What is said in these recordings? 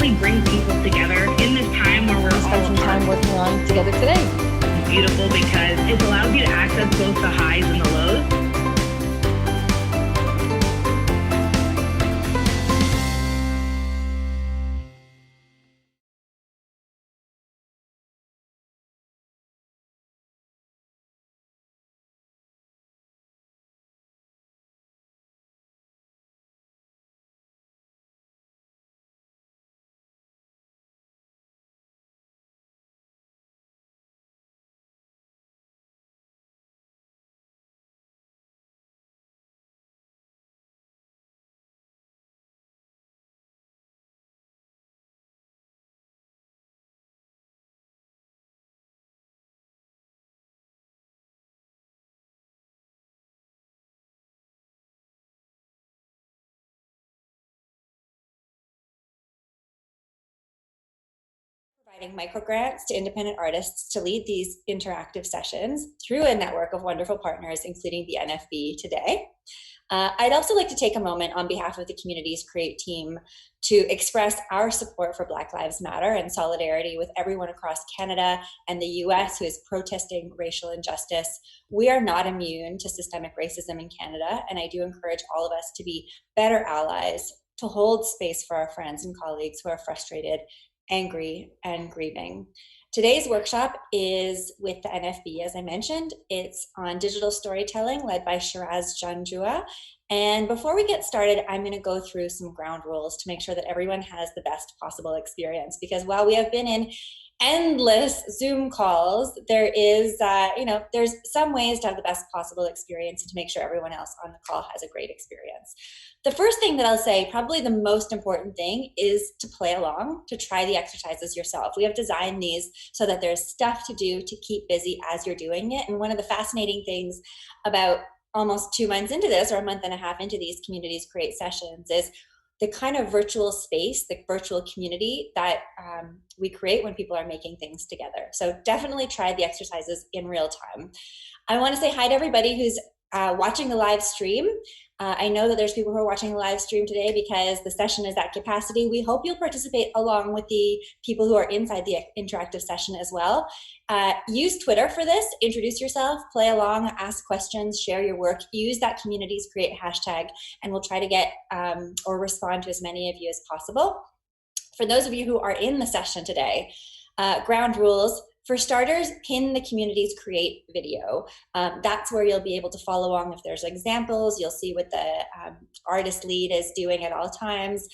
really brings people together in this time where we're all spend some time working on together today. It's beautiful because it allows you to access both the highs and the lows. Providing microgrants to independent artists to lead these interactive sessions through a network of wonderful partners, including the NFB today. I'd also like to take a moment on behalf of the Communities Create team to express our support for Black Lives Matter and solidarity with everyone across Canada and the US who is protesting racial injustice. We are not immune to systemic racism in Canada, and I do encourage all of us to be better allies, to hold space for our friends and colleagues who are frustrated, angry, and grieving. Today's workshop is with the NFB, as I mentioned. It's on digital storytelling led by Shiraz Janjua. And before we get started, I'm going to go through some ground rules to make sure that everyone has the best possible experience. Because while we have been in endless Zoom calls, there is, there's some ways to have the best possible experience and to make sure everyone else on the call has a great experience. The first thing that I'll say, probably the most important thing, is to play along, to try the exercises yourself. We have designed these so that there's stuff to do to keep busy as you're doing it. And one of the fascinating things about almost 2 months into this, or a month and a half into these Communities Create sessions, is the kind of virtual space, the virtual community that we create when people are making things together. So definitely try the exercises in real time. I want to say hi to everybody who's watching the live stream. I know that there's people who are watching the live stream today because the session is at capacity. We hope you'll participate along with the people who are inside the interactive session as well. Use Twitter for this. Introduce yourself, play along, ask questions, share your work. Use that Communities Create hashtag, and we'll try to get or respond to as many of you as possible. For those of you who are in the session today, ground rules. For starters, pin the Communities Create video. That's where you'll be able to follow along if there's examples. You'll see what the artist lead is doing at all times.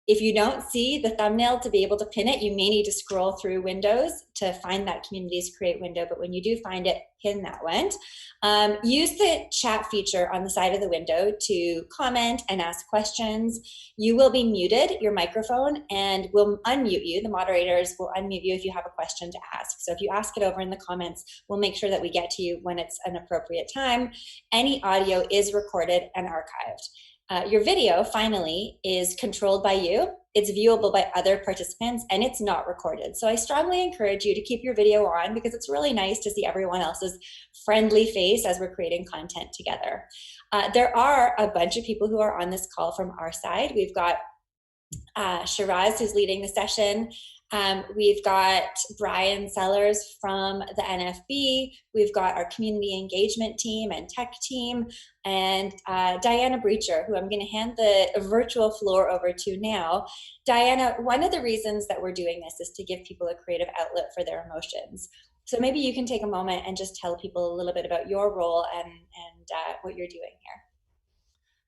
If you don't see the thumbnail to be able to pin it, you may need to scroll through windows to find that Communities Create window, but when you do find it, pin that one. Use the chat feature on the side of the window to comment and ask questions. You will be muted, your microphone, and we'll unmute you. The moderators will unmute you if you have a question to ask. So if you ask it over in the comments, we'll make sure that we get to you when it's an appropriate time. Any audio is recorded and archived. Your video, finally, is controlled by you. It's viewable by other participants, and it's not recorded. So I strongly encourage you to keep your video on because it's really nice to see everyone else's friendly face as we're creating content together. There are a bunch of people who are on this call from our side. We've got Shiraz, who's leading the session. We've got Brian Sellers from the NFB. We've got our community engagement team and tech team, and Diana Breacher, who I'm going to hand the virtual floor over to now. Diana, one of the reasons that we're doing this is to give people a creative outlet for their emotions. So maybe you can take a moment and just tell people a little bit about your role and what you're doing here.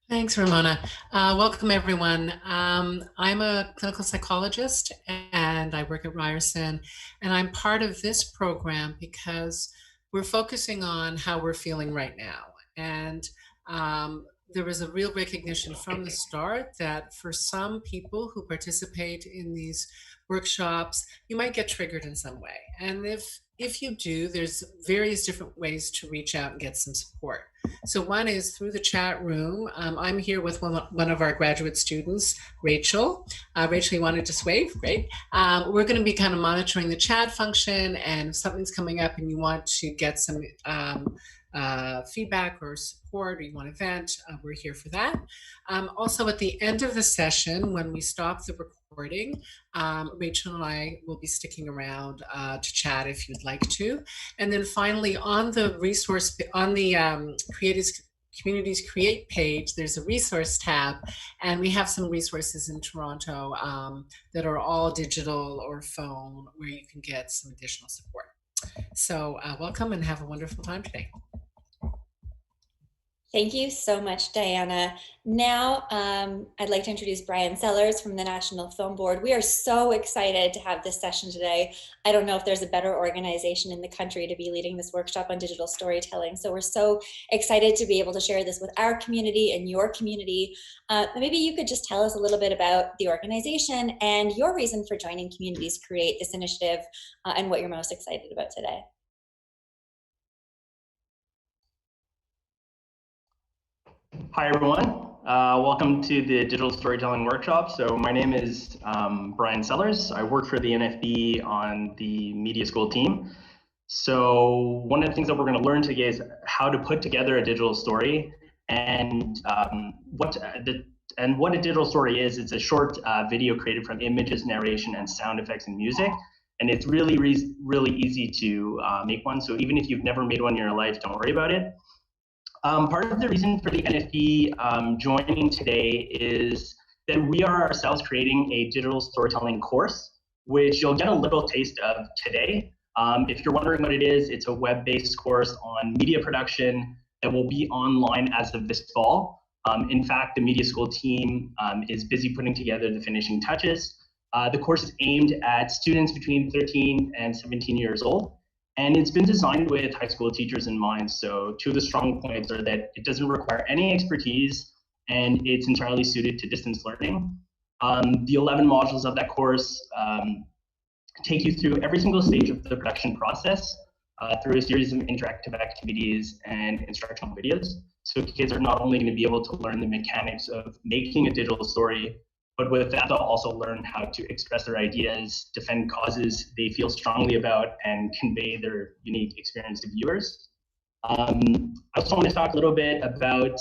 Thanks, Ramona. Welcome, everyone. I'm a clinical psychologist and I work at Ryerson, and I'm part of this program because we're focusing on how we're feeling right now. And there was a real recognition from the start that for some people who participate in these workshops, you might get triggered in some way. And if you do, there's various different ways to reach out and get some support. So one is through the chat room. I'm here with one of our graduate students, Rachel. Rachel, you wanted to wave? Great. We're going to be kind of monitoring the chat function, and if something's coming up and you want to get some feedback or support, or you want to vent, we're here for that. Also, at the end of the session, when we stop the recording, Rachel and I will be sticking around to chat if you'd like to. And then finally, on the resource, on the Communities Create page, there's a resource tab, and we have some resources in Toronto that are all digital or phone where you can get some additional support. So welcome and have a wonderful time today. Thank you so much, Diana. Now, I'd like to introduce Brian Sellers from the National Film Board. We are so excited to have this session today. I don't know if there's a better organization in the country to be leading this workshop on digital storytelling. So we're so excited to be able to share this with our community and your community. Maybe you could just tell us a little bit about the organization and your reason for joining Communities Create, this initiative, and what you're most excited about today. Hi, everyone. Welcome to the Digital Storytelling Workshop. So my name is Brian Sellers. I work for the NFB on the media school team. So one of the things that we're going to learn today is how to put together a digital story, and what a digital story is. It's a short video created from images, narration, and sound effects and music. And it's really easy to make one. So even if you've never made one in your life, don't worry about it. Part of the reason for the NFB joining today is that we are ourselves creating a digital storytelling course, which you'll get a little taste of today. If you're wondering what it is, it's a web-based course on media production that will be online as of this fall. In fact, the media school team is busy putting together the finishing touches. The course is aimed at students between 13 and 17 years old. And it's been designed with high school teachers in mind. So two of the strong points are that it doesn't require any expertise and it's entirely suited to distance learning. The 11 modules of that course take you through every single stage of the production process through a series of interactive activities and instructional videos. So kids are not only going to be able to learn the mechanics of making a digital story, but with that, they'll also learn how to express their ideas, defend causes they feel strongly about, and convey their unique experience to viewers. I also want to talk a little bit about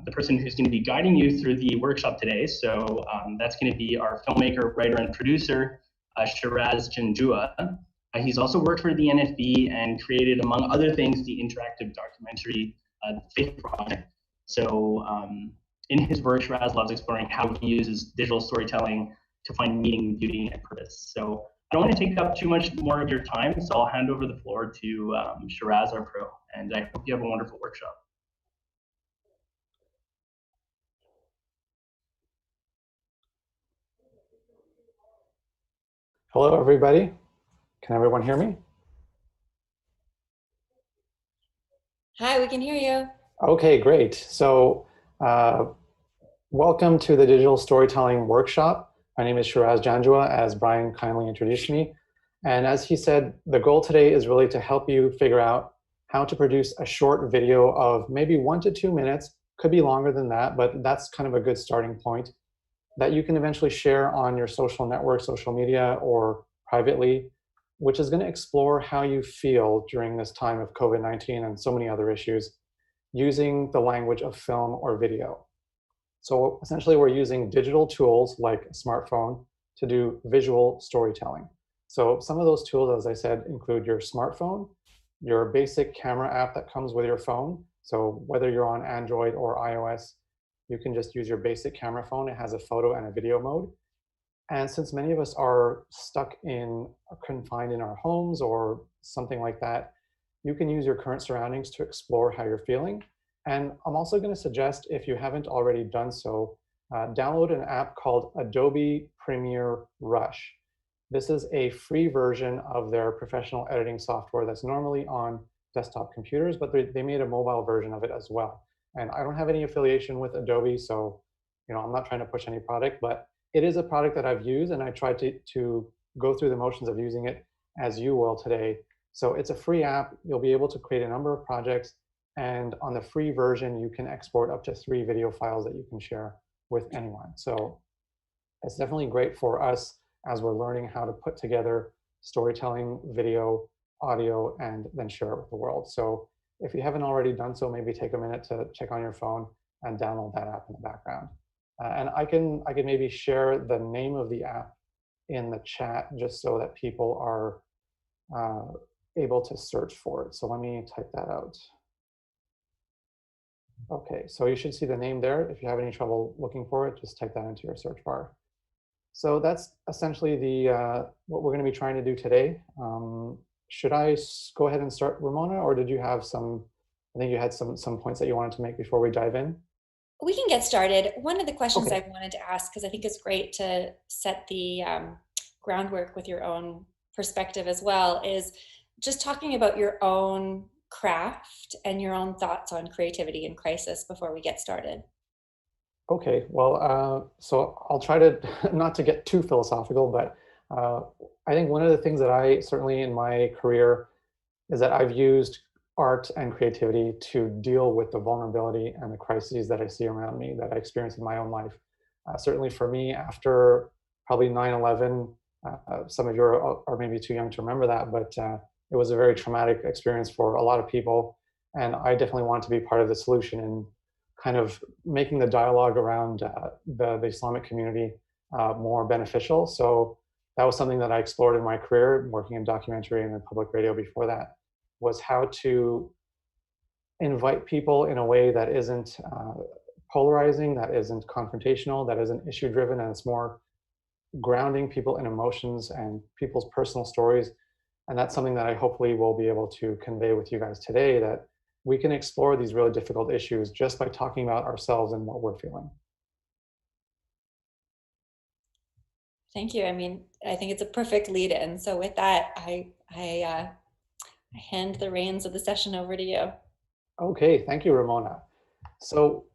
the person who's going to be guiding you through the workshop today. So that's going to be our filmmaker, writer, and producer, Shiraz Janjua. He's also worked for the NFB and created, among other things, the interactive documentary Faith Project. So in his work, Shiraz loves exploring how he uses digital storytelling to find meaning, beauty, and purpose. So I don't want to take up too much more of your time, so I'll hand over the floor to Shiraz, our pro, and I hope you have a wonderful workshop. Hello, everybody. Can everyone hear me? Hi, we can hear you. Okay, great. So welcome to the Digital Storytelling Workshop. My name is Shiraz Janjua, as Brian kindly introduced me. And as he said, the goal today is really to help you figure out how to produce a short video of maybe 1 to 2 minutes, could be longer than that, but that's kind of a good starting point, that you can eventually share on your social network, social media, or privately, which is going to explore how you feel during this time of COVID-19 and so many other issues, using the language of film or video. So essentially, we're using digital tools like a smartphone to do visual storytelling. So some of those tools, as I said, include your smartphone, your basic camera app that comes with your phone. So whether you're on Android or iOS, you can just use your basic camera phone. It has a photo and a video mode. And since many of us are confined in our homes or something like that, you can use your current surroundings to explore how you're feeling. And I'm also going to suggest, if you haven't already done so, download an app called Adobe Premiere Rush. This is a free version of their professional editing software that's normally on desktop computers, but they made a mobile version of it as well. And I don't have any affiliation with Adobe, so I'm not trying to push any product, but it is a product that I've used, and I tried to go through the motions of using it as you will today. So it's a free app. You'll be able to create a number of projects, and on the free version, you can export up to 3 video files that you can share with anyone. So it's definitely great for us as we're learning how to put together storytelling, video, audio, and then share it with the world. So If you haven't already done so, maybe take a minute to check on your phone and download that app in the background. And I can maybe share the name of the app in the chat just so that people are able to search for it. So let me type that out. Okay, so you should see the name there. If you have any trouble looking for it, just type that into your search bar. So that's essentially what we're going to be trying to do today. Should I go ahead and start, Ramona, or did you have I think you had some points that you wanted to make before we dive in? We can get started. One of the questions Okay. I wanted to ask, because I think it's great to set the groundwork with your own perspective as well, is just talking about your own craft and your own thoughts on creativity in crisis before we get started. Okay, well, so I'll try to not to get too philosophical, but I think one of the things that I certainly in my career is that I've used art and creativity to deal with the vulnerability and the crises that I see around me, that I experience in my own life. Certainly for me, after probably 9/11, some of you are maybe too young to remember that, but it was a very traumatic experience for a lot of people. And I definitely want to be part of the solution in kind of making the dialogue around the Islamic community more beneficial. So that was something that I explored in my career, working in documentary and in public radio before that, was how to invite people in a way that isn't polarizing, that isn't confrontational, that isn't issue driven, and it's more grounding people in emotions and people's personal stories. And that's something that I hopefully will be able to convey with you guys today, that we can explore these really difficult issues just by talking about ourselves and what we're feeling. Thank you. I mean, I think it's a perfect lead in. So with that, I hand the reins of the session over to you. Okay, thank you, Ramona. So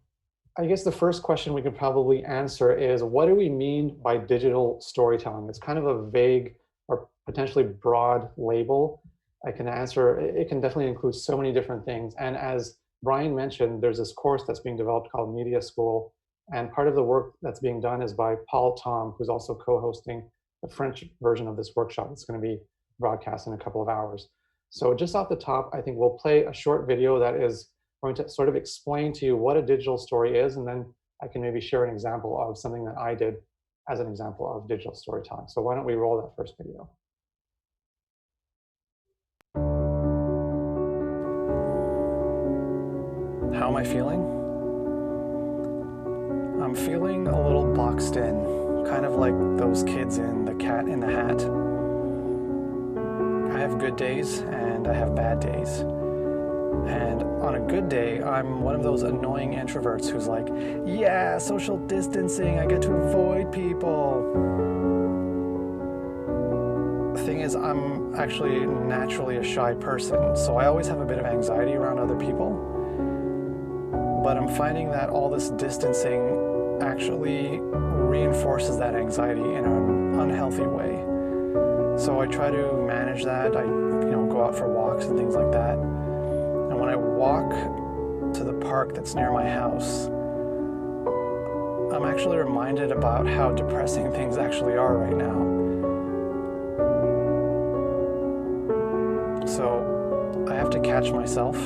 I guess the first question we could probably answer is, what do we mean by digital storytelling? It's kind of a vague or potentially broad label. I can answer, it can definitely include so many different things. And as Brian mentioned, there's this course that's being developed called Media School. And part of the work that's being done is by Paul Tom, who's also co-hosting the French version of this workshop that's going to be broadcast in a couple of hours. So just off the top, I think we'll play a short video that is going to sort of explain to you what a digital story is, and then I can maybe share an example of something that I did as an example of digital storytelling. So why don't we roll that first video? How am I feeling? I'm feeling a little boxed in, kind of like those kids in The Cat in the Hat. I have good days and I have bad days. And on a good day, I'm one of those annoying introverts who's like, yeah, social distancing, I get to avoid people. The thing is, I'm actually naturally a shy person, so I always have a bit of anxiety around other people. But I'm finding that all this distancing actually reinforces that anxiety in an unhealthy way. So I try to manage that. I go out for walks and things like that. And when I walk to the park that's near my house, I'm actually reminded about how depressing things actually are right now. So I have to catch myself,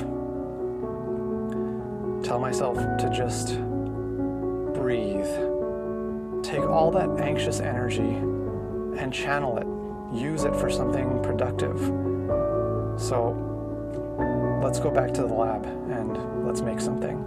tell myself to just breathe, take all that anxious energy and channel it, use it for something productive. So let's go back to the lab and let's make something.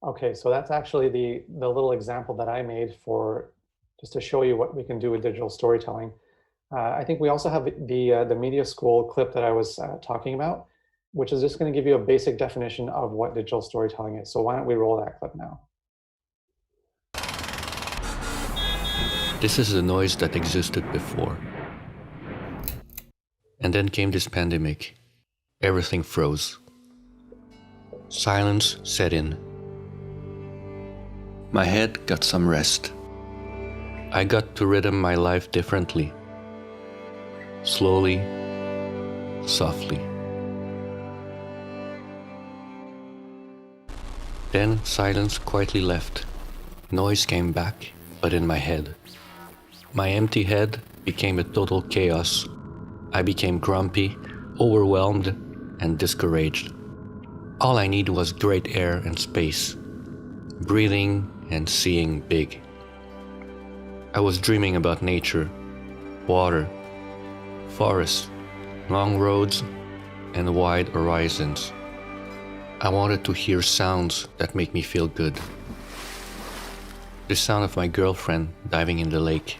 Okay, so that's actually the little example that I made for just to show you what we can do with digital storytelling. I think we also have the media school clip that I was talking about, which is just going to give you a basic definition of what digital storytelling is. So why don't we roll that clip now? This is the noise that existed before. And then came this pandemic. Everything froze. Silence set in. My head got some rest. I got to rhythm my life differently. Slowly, softly. Then silence quietly left, Noise came back, but in my head. My empty head became a total chaos. I became grumpy, overwhelmed, and discouraged. All I needed was great air and space, breathing and seeing big. I was dreaming about nature, water, forests, long roads, and wide horizons. I wanted to hear sounds that make me feel good. The sound of my girlfriend diving in the lake.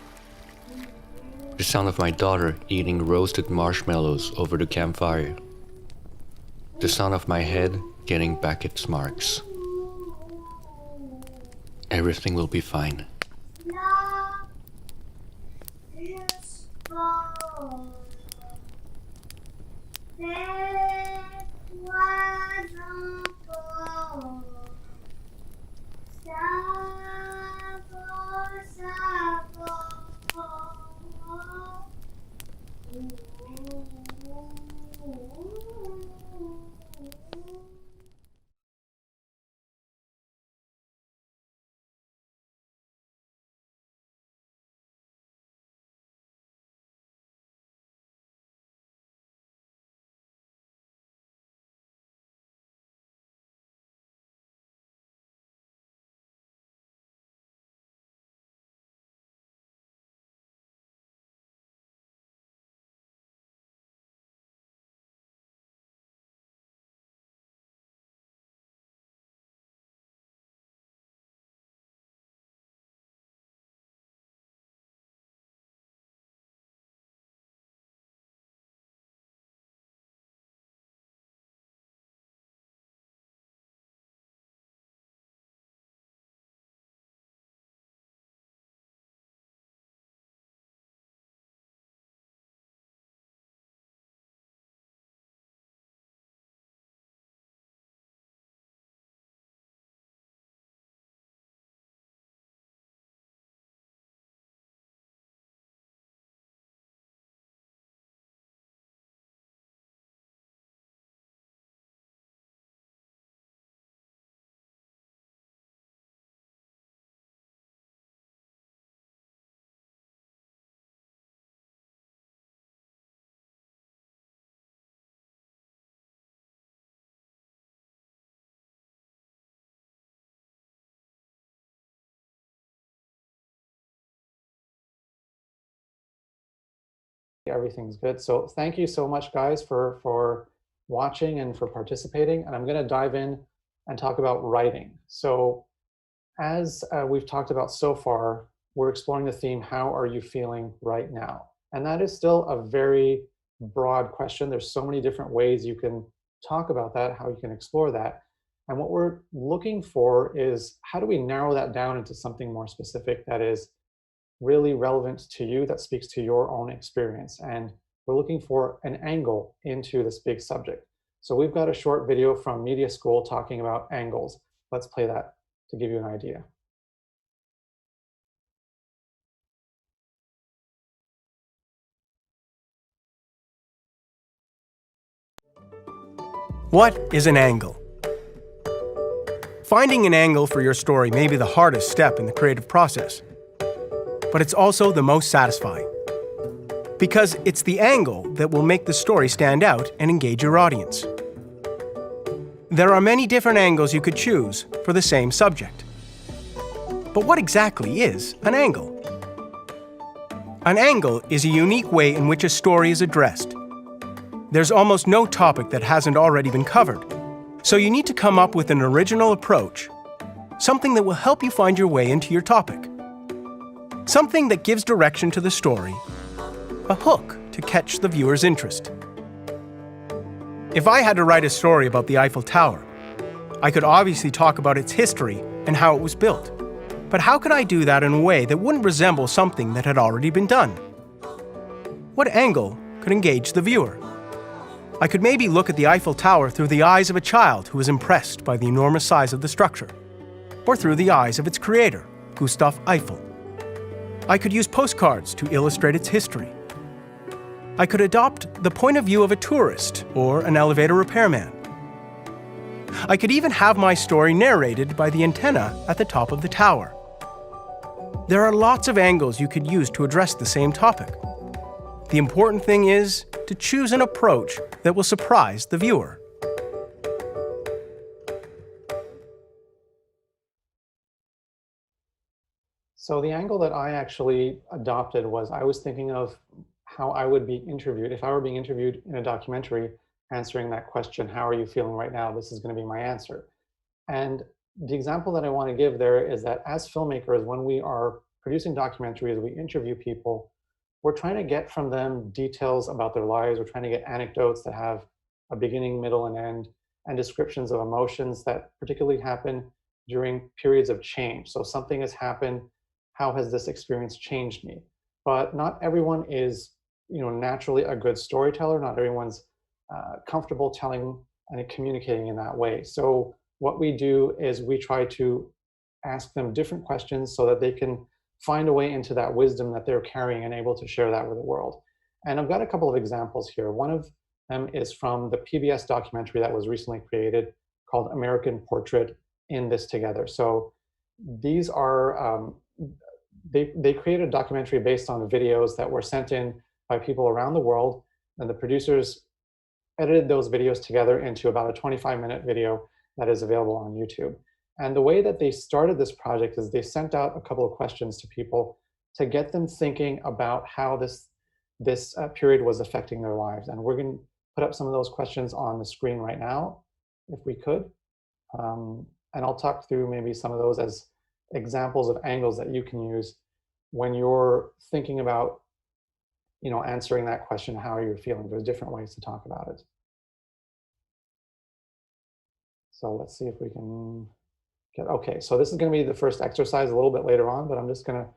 The sound of my daughter eating roasted marshmallows over the campfire. The sound of my head getting back its marks. Everything will be fine. Everything's good. So thank you so much, guys, for watching and for participating. And I'm going to dive in and talk about writing. So as we've talked about so far, we're exploring the theme, how are you feeling right now? And that is still a very broad question. There's so many different ways you can talk about that, how you can explore that. And what we're looking for is, how do we narrow that down into something more specific that is really relevant to you, that speaks to your own experience? And we're looking for an angle into this big subject. So we've got a short video from Media School talking about angles. Let's play that to give you an idea. What is an angle? Finding an angle for your story may be the hardest step in the creative process, but it's also the most satisfying, because it's the angle that will make the story stand out and engage your audience. There are many different angles you could choose for the same subject. But what exactly is an angle? An angle is a unique way in which a story is addressed. There's almost no topic that hasn't already been covered, so you need to come up with an original approach, something that will help you find your way into your topic. Something that gives direction to the story, a hook to catch the viewer's interest. If I had to write a story about the Eiffel Tower, I could obviously talk about its history and how it was built. But how could I do that in a way that wouldn't resemble something that had already been done? What angle could engage the viewer? I could maybe look at the Eiffel Tower through the eyes of a child who was impressed by the enormous size of the structure, or through the eyes of its creator, Gustav Eiffel. I could use postcards to illustrate its history. I could adopt the point of view of a tourist or an elevator repairman. I could even have my story narrated by the antenna at the top of the tower. There are lots of angles you could use to address the same topic. The important thing is to choose an approach that will surprise the viewer. So the angle that I actually adopted was I was thinking of how I would be interviewed. If I were being interviewed in a documentary, answering that question, how are you feeling right now? This is going to be my answer. And the example that I want to give there is that as filmmakers, when we are producing documentaries, we interview people, we're trying to get from them details about their lives. We're trying to get anecdotes that have a beginning, middle, and end, and descriptions of emotions that particularly happen during periods of change. So something has happened. How has this experience changed me? But not everyone is, naturally a good storyteller. Not everyone's comfortable telling and communicating in that way. So what we do is we try to ask them different questions so that they can find a way into that wisdom that they're carrying and able to share that with the world. And I've got a couple of examples here. One of them is from the PBS documentary that was recently created called American Portrait: In This Together. So these are, they created a documentary based on videos that were sent in by people around the world, and the producers edited those videos together into about a 25-minute video that is available on YouTube. And the way that they started this project is they sent out a couple of questions to people to get them thinking about how this period was affecting their lives. And we're going to put up some of those questions on the screen right now, if we could. And I'll talk through maybe some of those as examples of angles that you can use when you're thinking about, answering that question, how are you feeling? There's different ways to talk about it. So let's see if we can okay, so this is going to be the first exercise a little bit later on, but I'm just going to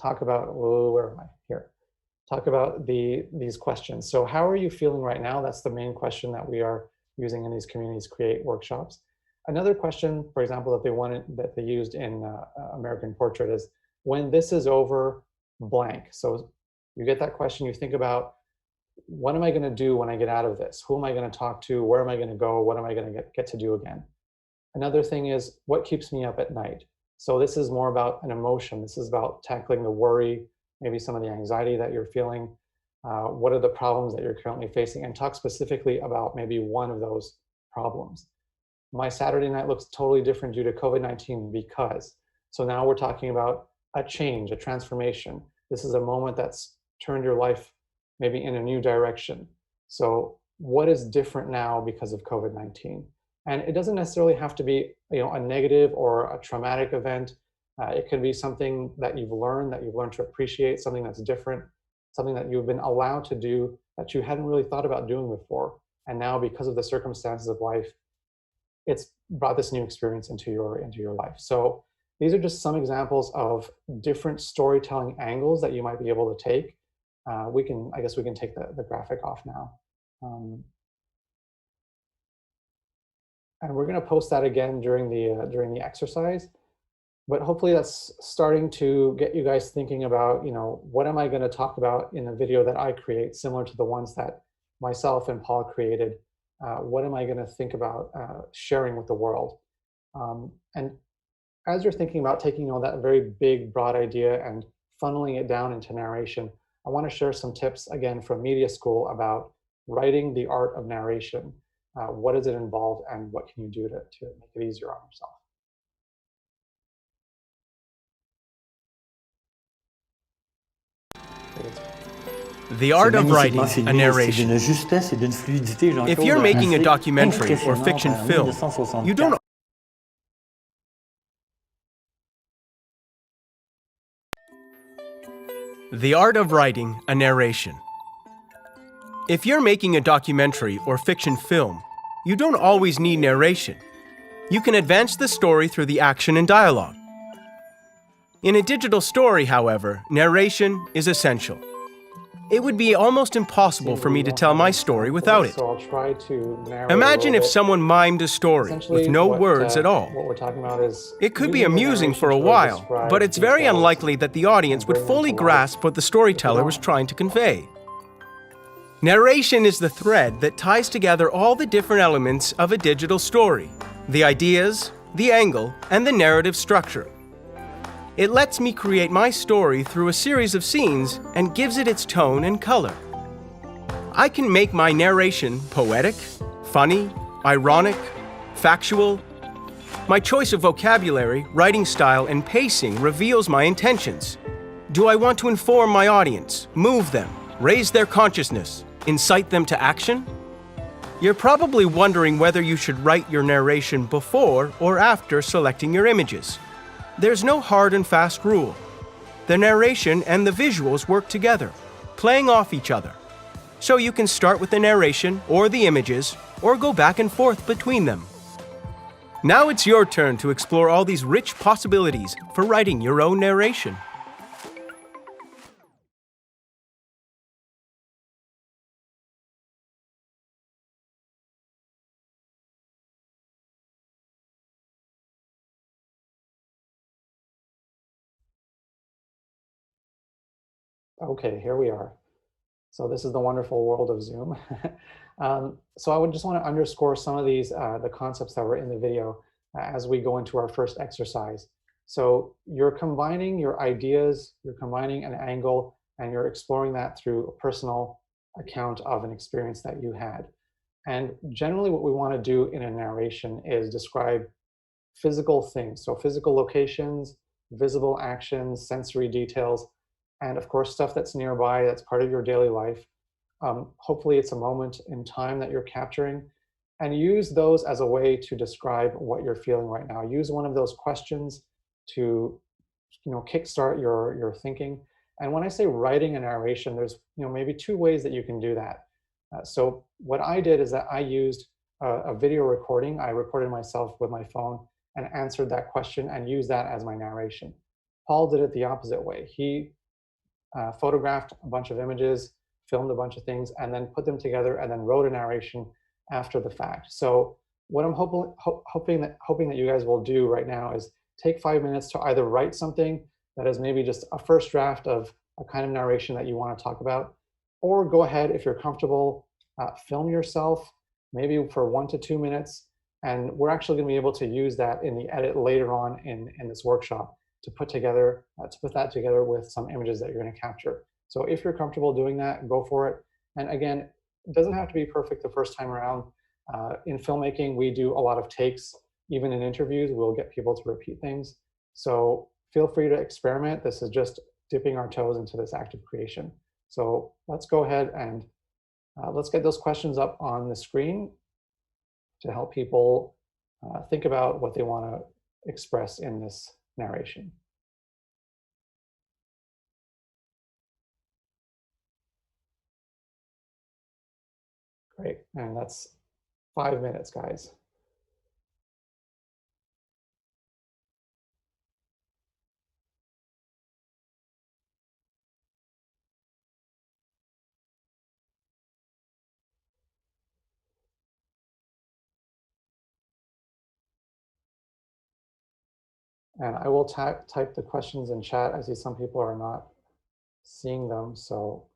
talk about, where am I? Here. Talk about these questions. So how are you feeling right now? That's the main question that we are using in these Communities Create workshops. Another question, for example, that they used in American Portrait is, when this is over, blank. So you get that question, you think about, what am I going to do when I get out of this? Who am I going to talk to? Where am I going to go? What am I going to get to do again? Another thing is, what keeps me up at night? So this is more about an emotion. This is about tackling the worry, maybe some of the anxiety that you're feeling. What are the problems that you're currently facing? And talk specifically about maybe one of those problems. My Saturday night looks totally different due to COVID-19 because. So now we're talking about a change, a transformation. This is a moment that's turned your life maybe in a new direction. So what is different now because of COVID-19? And it doesn't necessarily have to be, a negative or a traumatic event. It could be something that you've learned to appreciate, something that's different, something that you've been allowed to do that you hadn't really thought about doing before. And now, because of the circumstances of life, it's brought this new experience into your life. So these are just some examples of different storytelling angles that you might be able to take. I guess we can take the graphic off now. And we're going to post that again during the exercise. But hopefully that's starting to get you guys thinking about, what am I going to talk about in a video that I create, similar to the ones that myself and Paul created. What am I going to think about sharing with the world? And as you're thinking about taking that very big, broad idea and funneling it down into narration, I want to share some tips, again, from media school about writing the art of narration. What does it involve, and what can you do to make it easier on yourself? The art of writing a narration. If you're making a documentary or fiction film, you don't. The art of writing a narration. If you're making a documentary or fiction film, you don't always need narration. You can advance the story through the action and dialogue. In a digital story, however, narration is essential. It would be almost impossible for me to tell my story without it. So I'll try to narrate. Imagine if someone mimed a story with no words at all. What we're talking about is, it could be amusing for a while, but it's very unlikely that the audience would fully grasp what the storyteller was trying to convey. Narration is the thread that ties together all the different elements of a digital story: the ideas, the angle, and the narrative structure. It lets me create my story through a series of scenes and gives it its tone and color. I can make my narration poetic, funny, ironic, factual. My choice of vocabulary, writing style, and pacing reveals my intentions. Do I want to inform my audience, move them, raise their consciousness, incite them to action? You're probably wondering whether you should write your narration before or after selecting your images. There's no hard and fast rule. The narration and the visuals work together, playing off each other. So you can start with the narration or the images, or go back and forth between them. Now it's your turn to explore all these rich possibilities for writing your own narration. Okay, here we are. So this is the wonderful world of Zoom. So I would just want to underscore some of these, the concepts that were in the video as we go into our first exercise. So you're combining your ideas, you're combining an angle, and you're exploring that through a personal account of an experience that you had. And generally what we want to do in a narration is describe physical things. So physical locations, visible actions, sensory details, and of course, stuff that's nearby, that's part of your daily life. Hopefully it's a moment in time that you're capturing, and use those as a way to describe what you're feeling right now. Use one of those questions to kickstart your thinking. And when I say writing a narration, there's maybe two ways that you can do that. So what I did is that I used a video recording. I recorded myself with my phone and answered that question and used that as my narration. Paul did it the opposite way. He photographed a bunch of images, filmed a bunch of things, and then put them together and then wrote a narration after the fact. So what I'm hoping that you guys will do right now is take 5 minutes to either write something that is maybe just a first draft of a kind of narration that you want to talk about, or go ahead, if you're comfortable, film yourself, maybe for 1 to 2 minutes, and we're actually going to be able to use that in the edit later on in this workshop to put that together with some images that you're going to capture. So if you're comfortable doing that, go for it. And again, it doesn't have to be perfect the first time around. In filmmaking, we do a lot of takes. Even in interviews, we'll get people to repeat things. So feel free to experiment. This is just dipping our toes into this act of creation. So let's go ahead and let's get those questions up on the screen to help people think about what they want to express in this narration. Great, and that's 5 minutes, guys. And I will type the questions in chat. I see some people are not seeing them, so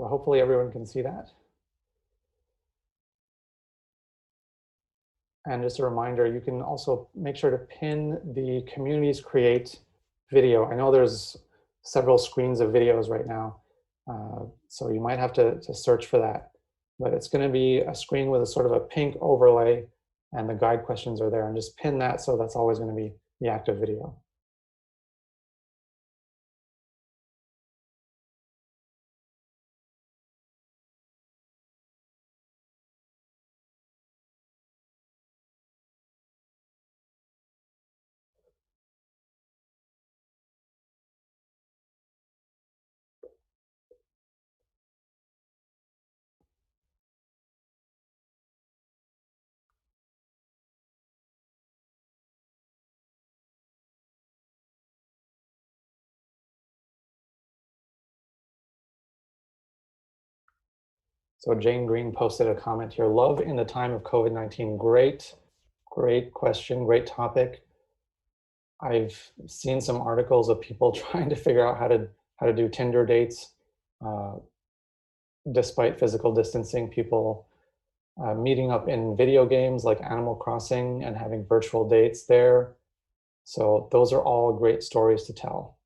hopefully everyone can see that. And just a reminder, you can also make sure to pin the Communities Create video. I know there's several screens of videos right now, so you might have to search for that. But it's going to be a screen with a sort of a pink overlay, and the guide questions are there. And just pin that, so that's always going to be the active video. So Jane Green posted a comment here. Love in the time of COVID-19. Great question, great topic. I've seen some articles of people trying to figure out how to do Tinder dates despite physical distancing. People meeting up in video games like Animal Crossing and having virtual dates there. So those are all great stories to tell.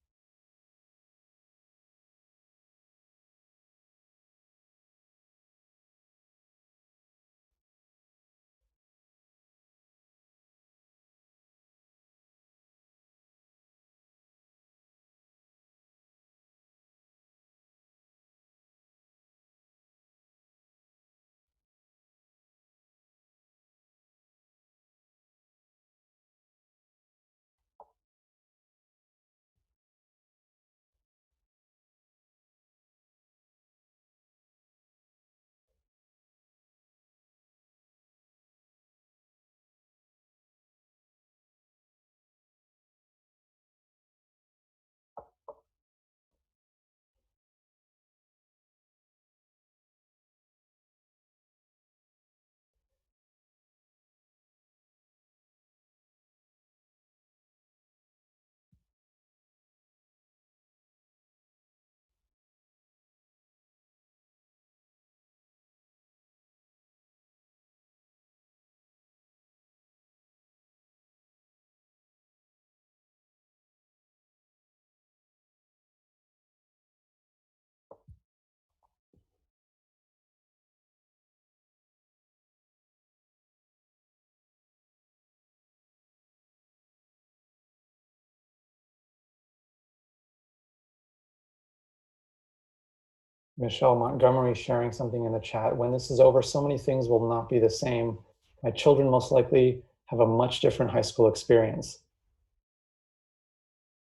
Michelle Montgomery sharing something in the chat. When this is over, so many things will not be the same. My children most likely have a much different high school experience.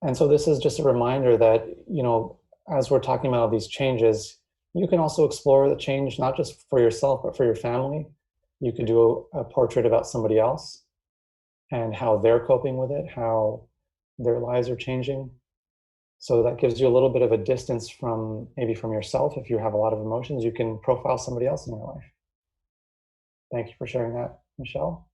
And so this is just a reminder that, you know, as we're talking about all these changes, you can also explore the change, not just for yourself, but for your family. You could do a portrait about somebody else and how they're coping with it, how their lives are changing. So that gives you a little bit of a distance from maybe from yourself. If you have a lot of emotions, you can profile somebody else in your life. Thank you for sharing that, Michelle.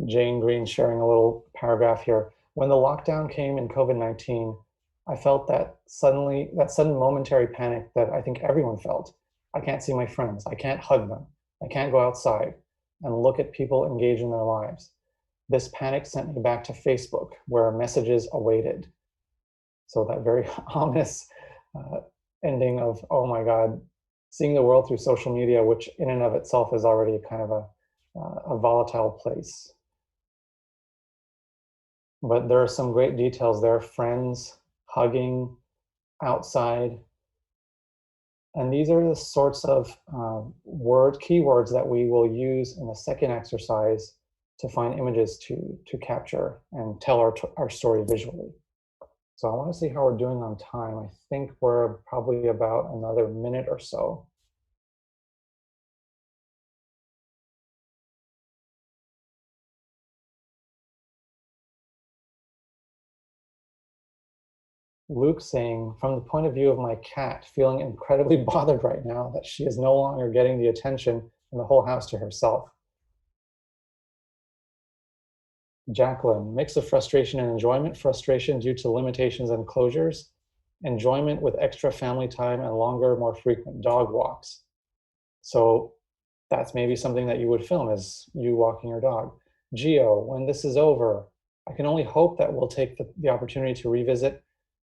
Jane Green sharing a little paragraph here. When the lockdown came in COVID-19, I felt that sudden momentary panic that I think everyone felt. I can't see my friends. I can't hug them. I can't go outside and look at people engage in their lives. This panic sent me back to Facebook, where messages awaited. So that very ominous ending of, oh my God, seeing the world through social media, which in and of itself is already kind of a volatile place. But there are some great details there, friends, hugging, outside. And these are the sorts of keywords that we will use in the second exercise to find images to capture and tell our story visually. So I want to see how we're doing on time. I think we're probably about another minute or so. Luke saying, from the point of view of my cat, feeling incredibly bothered right now that she is no longer getting the attention in the whole house to herself. Jacqueline, mix of frustration and enjoyment, frustration due to limitations and closures, enjoyment with extra family time and longer, more frequent dog walks. So that's maybe something that you would film, is you walking your dog. Geo, when this is over, I can only hope that we'll take the opportunity to revisit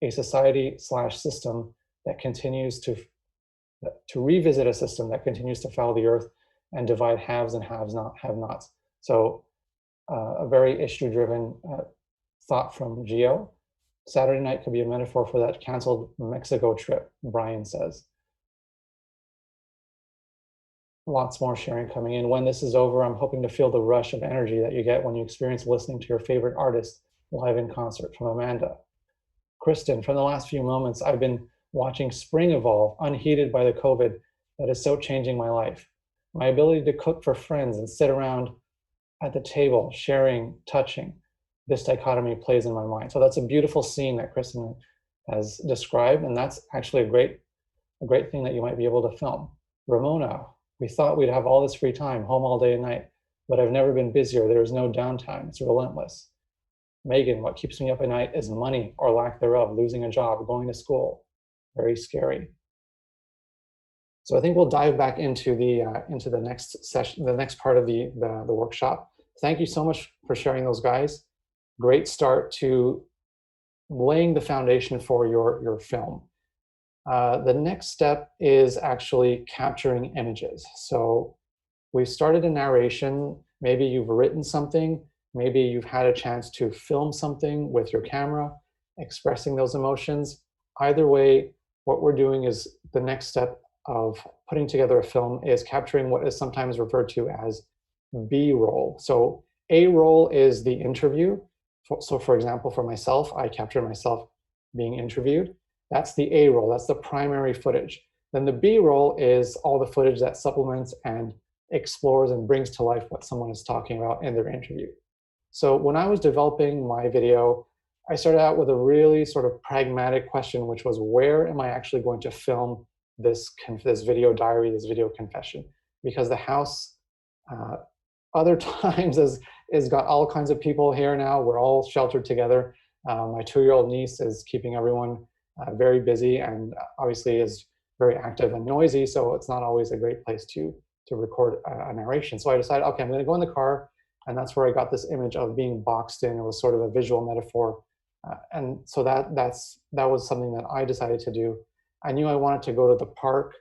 a society/system that continues to revisit a system that continues to foul the earth and divide haves and have-nots. So a very issue-driven thought from Geo. Saturday night could be a metaphor for that canceled Mexico trip, Brian says. Lots more sharing coming in. When this is over, I'm hoping to feel the rush of energy that you get when you experience listening to your favorite artist live in concert from Amanda. Kristen, from the last few moments, I've been watching spring evolve, unheeded by the COVID that is so changing my life. My ability to cook for friends and sit around at the table, sharing, touching, this dichotomy plays in my mind. So that's a beautiful scene that Kristen has described, and that's actually a great thing that you might be able to film. Ramona, we thought we'd have all this free time, home all day and night, but I've never been busier. There is no downtime. It's relentless. Megan, what keeps me up at night is money or lack thereof, losing a job, going to school. Very scary. So I think we'll dive back into the next session, the next part of the workshop. Thank you so much for sharing those, guys. Great start to laying the foundation for your film. The next step is actually capturing images. So we've started a narration. Maybe you've written something. Maybe you've had a chance to film something with your camera, expressing those emotions. Either way, what we're doing is the next step of putting together a film is capturing what is sometimes referred to as B-roll. So A-roll is the interview. So for example, for myself, I capture myself being interviewed. That's the A-roll, that's the primary footage. Then the B-roll is all the footage that supplements and explores and brings to life what someone is talking about in their interview. So when I was developing my video, I started out with a really sort of pragmatic question, which was, where am I actually going to film this video diary, this video confession? Because the house, other times, has got all kinds of people here now. We're all sheltered together. My 2-year-old niece is keeping everyone very busy and obviously is very active and noisy, so it's not always a great place to record a narration. So I decided, okay, I'm going to go in the car, and that's where I got this image of being boxed in. It was sort of a visual metaphor, and so that was something that I decided to do. I knew I wanted to go to the park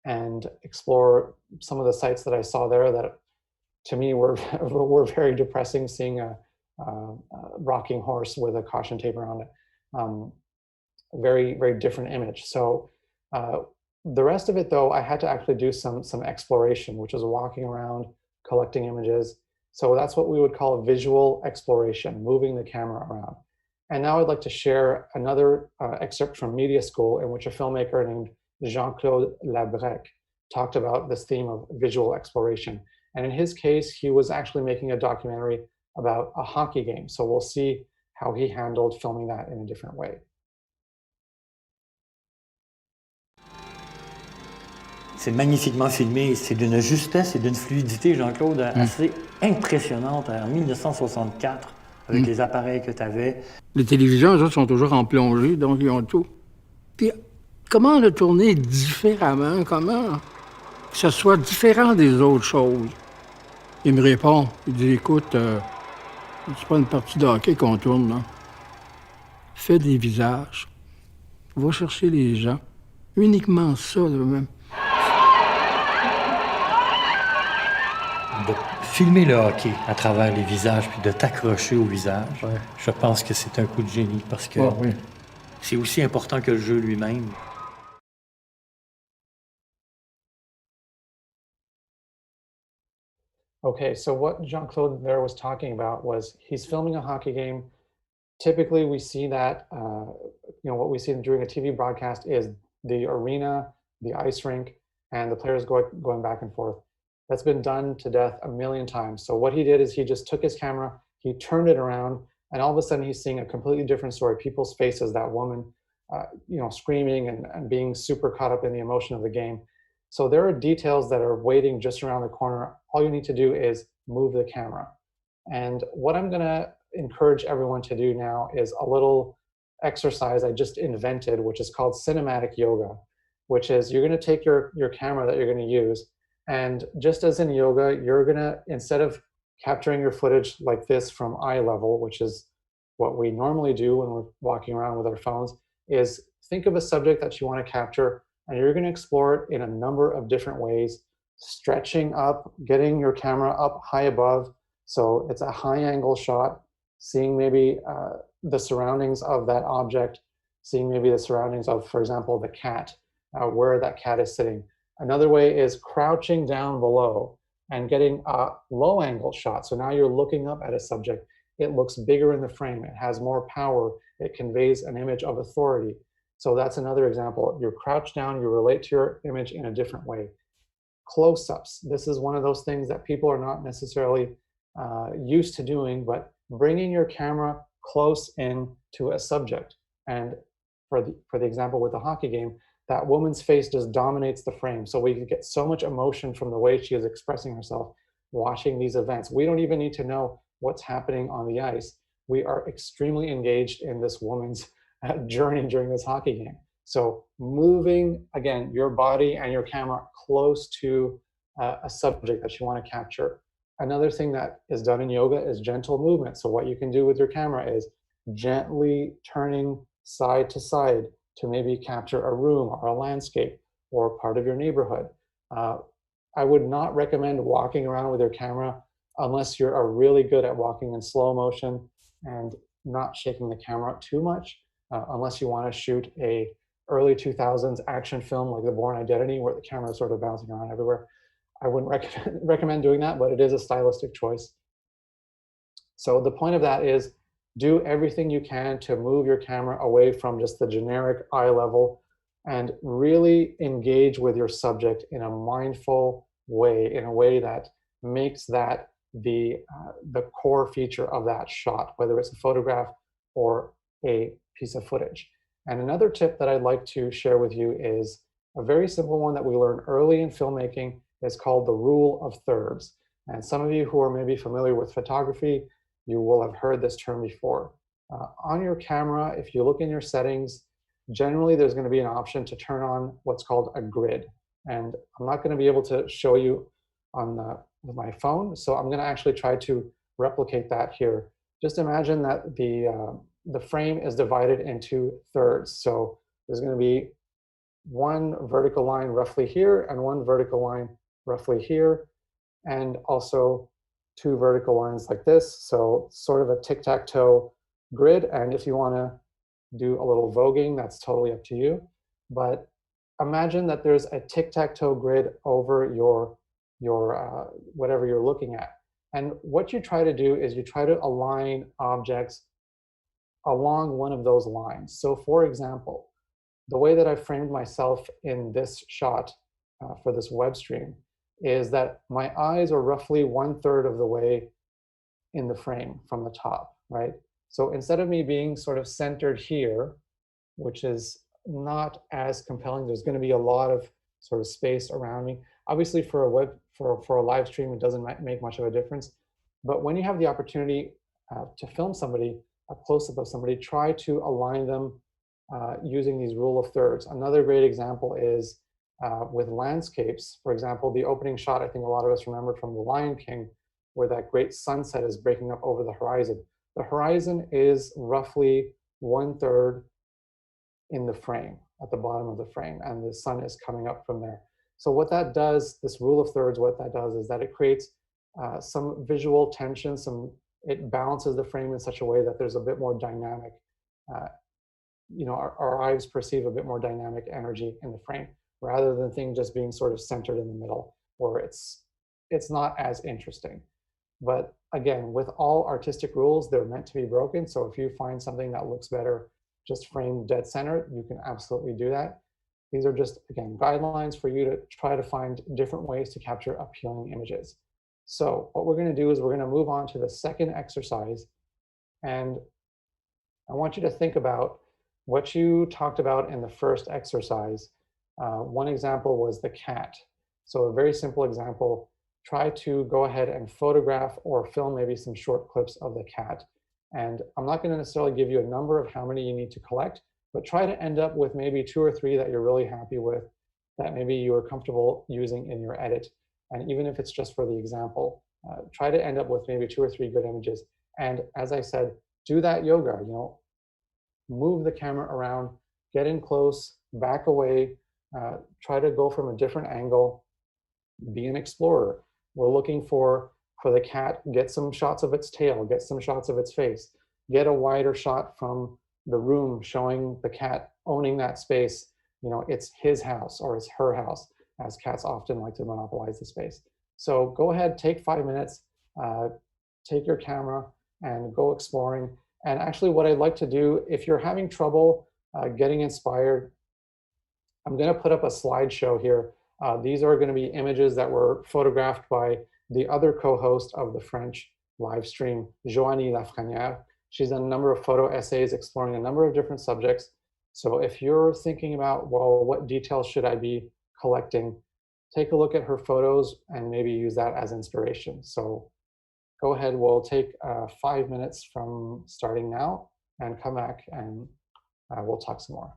and explore some of the sites that I saw there that, to me, were very depressing. Seeing a rocking horse with a caution tape around it. Very, very different image. So the rest of it, though, I had to actually do some exploration, which is walking around, collecting images. So that's what we would call visual exploration, moving the camera around. And now I'd like to share another excerpt from media school in which a filmmaker named Jean-Claude Labrec talked about this theme of visual exploration. And in his case, he was actually making a documentary about a hockey game. So we'll see how he handled filming that in a different way. C'est magnifiquement filmé, c'est d'une justesse et d'une fluidité, Jean-Claude, assez impressionnante en 1964, avec les appareils que tu avais. Les télévisions, eux autres, sont toujours en plongée, donc ils ont tout. Puis, comment le tourner différemment? Comment que ce soit différent des autres choses? Il me répond, il dit, écoute, c'est pas une partie de hockey qu'on tourne, là. Fais des visages, va chercher les gens, uniquement ça, là, même. De filmer le hockey à travers les visages puis de t'accrocher au visage, je pense que c'est un coup de génie parce que c'est aussi important que le jeu lui-même. Okay, so what Jean-Claude there was talking about was he's filming a hockey game. Typically, we see that, what we see during a TV broadcast is the arena, the ice rink, and the players going back and forth. That's been done to death a million times. So what he did is he just took his camera, he turned it around, and all of a sudden he's seeing a completely different story. People's faces, that woman, screaming and being super caught up in the emotion of the game. So there are details that are waiting just around the corner. All you need to do is move the camera. And what I'm gonna encourage everyone to do now is a little exercise I just invented, which is called cinematic yoga, which is you're gonna take your camera that you're gonna use, and just as in yoga, you're gonna, instead of capturing your footage like this from eye level, which is what we normally do when we're walking around with our phones, is think of a subject that you wanna capture, and you're gonna explore it in a number of different ways, stretching up, getting your camera up high above, so it's a high angle shot, seeing maybe the surroundings of that object, seeing maybe the surroundings of, for example, the cat, where that cat is sitting. Another way is crouching down below and getting a low angle shot. So now you're looking up at a subject it looks bigger in the frame. It has more power. It conveys an image of authority. So that's another example. You crouch down, you relate to your image in a different way. Close-ups. This is one of those things that people are not necessarily used to doing, but bringing your camera close in to a subject. And for the example with the hockey game, that woman's face just dominates the frame. So we can get so much emotion from the way she is expressing herself watching these events. We don't even need to know what's happening on the ice. We are extremely engaged in this woman's journey during this hockey game. So moving, again, your body and your camera close to a subject that you want to capture. Another thing that is done in yoga is gentle movement. So what you can do with your camera is gently turning side to side to maybe capture a room or a landscape or part of your neighborhood. I would not recommend walking around with your camera unless you're really good at walking in slow motion and not shaking the camera too much, unless you want to shoot a early 2000s action film like The Bourne Identity, where the camera is sort of bouncing around everywhere. I wouldn't recommend doing that, but it is a stylistic choice. So the point of that is do everything you can to move your camera away from just the generic eye level and really engage with your subject in a mindful way, in a way that makes that the core feature of that shot, whether it's a photograph or a piece of footage. And another tip that I'd like to share with you is a very simple one that we learned early in filmmaking. It's called the rule of thirds. And some of you who are maybe familiar with photography, you will have heard this term before. On your camera, if you look in your settings, generally there's going to be an option to turn on what's called a grid. And I'm not going to be able to show you with my phone, so I'm going to actually try to replicate that here. Just imagine that the frame is divided into thirds. So there's going to be one vertical line roughly here and one vertical line roughly here, and also two vertical lines like this. So sort of a tic-tac-toe grid. And if you want to do a little voguing, that's totally up to you. But imagine that there's a tic-tac-toe grid over your whatever you're looking at. And what you try to do is you try to align objects along one of those lines. So for example, the way that I framed myself in this shot for this web stream is that my eyes are roughly 1/3 of the way in the frame from the top, right? So instead of me being sort of centered here, which is not as compelling, there's going to be a lot of sort of space around me. Obviously for a live stream, it doesn't make much of a difference. But when you have the opportunity to film somebody, a close-up of somebody, try to align them using these rule of thirds. Another great example is with landscapes. For example, the opening shot, I think a lot of us remember from The Lion King, where that great sunset is breaking up over the horizon. The horizon is roughly 1/3 in the frame, at the bottom of the frame, and the sun is coming up from there. So what that does, this rule of thirds, what that does is that it creates some visual tension, it balances the frame in such a way that there's a bit more dynamic, our eyes perceive a bit more dynamic energy in the frame, rather than things just being sort of centered in the middle, where it's not as interesting. But again, with all artistic rules, they're meant to be broken. So if you find something that looks better just framed dead center, you can absolutely do that. These are just, again, guidelines for you to try to find different ways to capture appealing images. So what we're going to do is we're going to move on to the second exercise. And I want you to think about what you talked about in the first exercise. One example was the cat. So a very simple example, try to go ahead and photograph or film maybe some short clips of the cat. And I'm not going to necessarily give you a number of how many you need to collect, but try to end up with maybe 2 or 3 that you're really happy with, that maybe you are comfortable using in your edit. And even if it's just for the example, try to end up with maybe 2 or 3 good images. And as I said, do that yoga, move the camera around, get in close, back away, try to go from a different angle, be an explorer. We're looking for the cat, get some shots of its tail, get some shots of its face, get a wider shot from the room showing the cat owning that space. It's his house or it's her house, as cats often like to monopolize the space. So go ahead, take 5 minutes, take your camera, and go exploring. And actually what I'd like to do, if you're having trouble getting inspired, I'm going to put up a slideshow here. These are going to be images that were photographed by the other co-host of the French live stream, Joanie Lafrenière. She's done a number of photo essays exploring a number of different subjects. So if you're thinking about, well, what details should I be collecting, take a look at her photos and maybe use that as inspiration. So go ahead, we'll take 5 minutes from starting now and come back and we'll talk some more.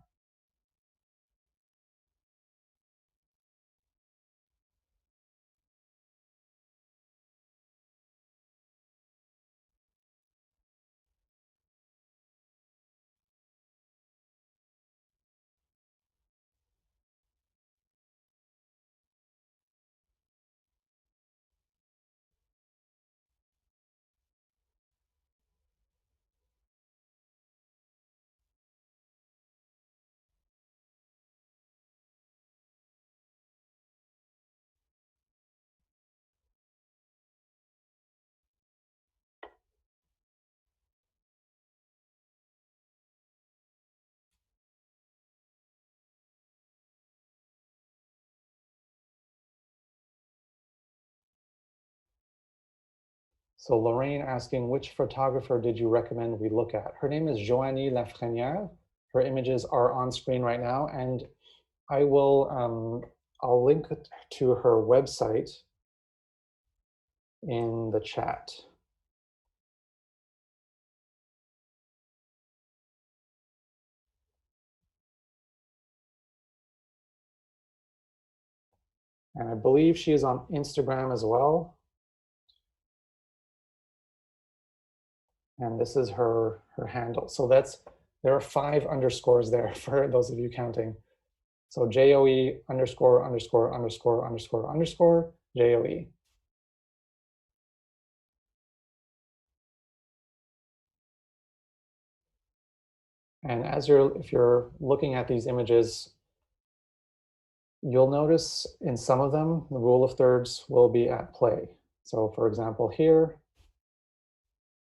So Lorraine asking, which photographer did you recommend we look at? Her name is Joanie Lafrenière. Her images are on screen right now, and I will, I'll link to her website in the chat. And I believe she is on Instagram as well. And this is her handle. So there are 5 underscores there for those of you counting. So JOE underscore underscore underscore underscore underscore JOE. And if you're looking at these images, you'll notice in some of them, the rule of thirds will be at play. So for example, here,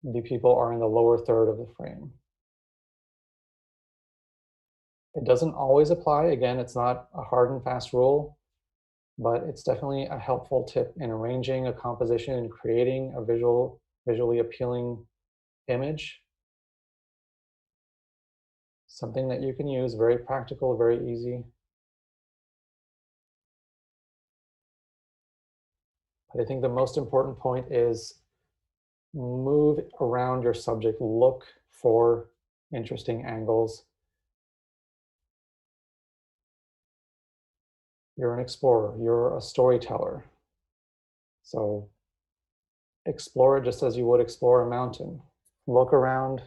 the people are in the lower third of the frame. It doesn't always apply. Again, it's not a hard and fast rule, but it's definitely a helpful tip in arranging a composition and creating a visually appealing image. Something that you can use, very practical, very easy. But I think the most important point is move around your subject, look for interesting angles. You're an explorer, you're a storyteller. So explore it just as you would explore a mountain. Look around,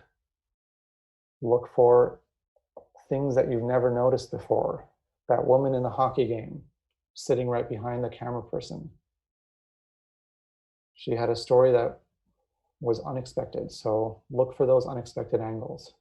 look for things that you've never noticed before. That woman in the hockey game, sitting right behind the camera person. She had a story that was unexpected, so look for those unexpected angles.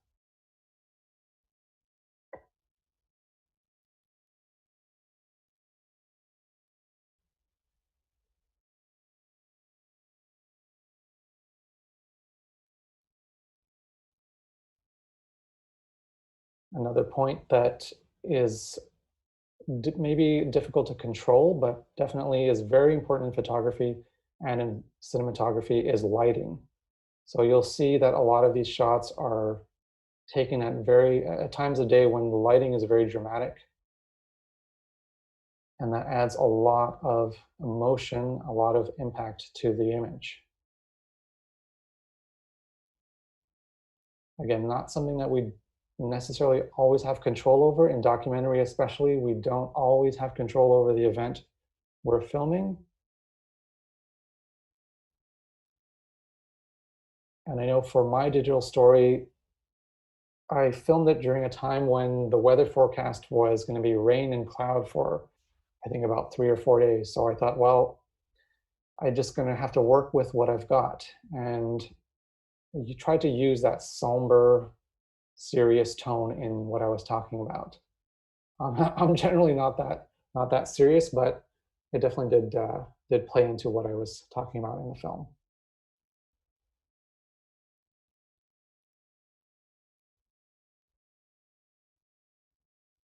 Another point that is maybe difficult to control, but definitely is very important in photography and in cinematography is lighting. So you'll see that a lot of these shots are taken at times of day when the lighting is very dramatic. And that adds a lot of emotion, a lot of impact to the image. Again, not something that we necessarily always have control over. In documentary especially, we don't always have control over the event we're filming. And I know for my digital story, I filmed it during a time when the weather forecast was going to be rain and cloud for, I think, about 3 or 4 days. So I thought, well, I'm just going to have to work with what I've got. And you try to use that somber, serious tone in what I was talking about. I'm generally not that serious, but it definitely did play into what I was talking about in the film.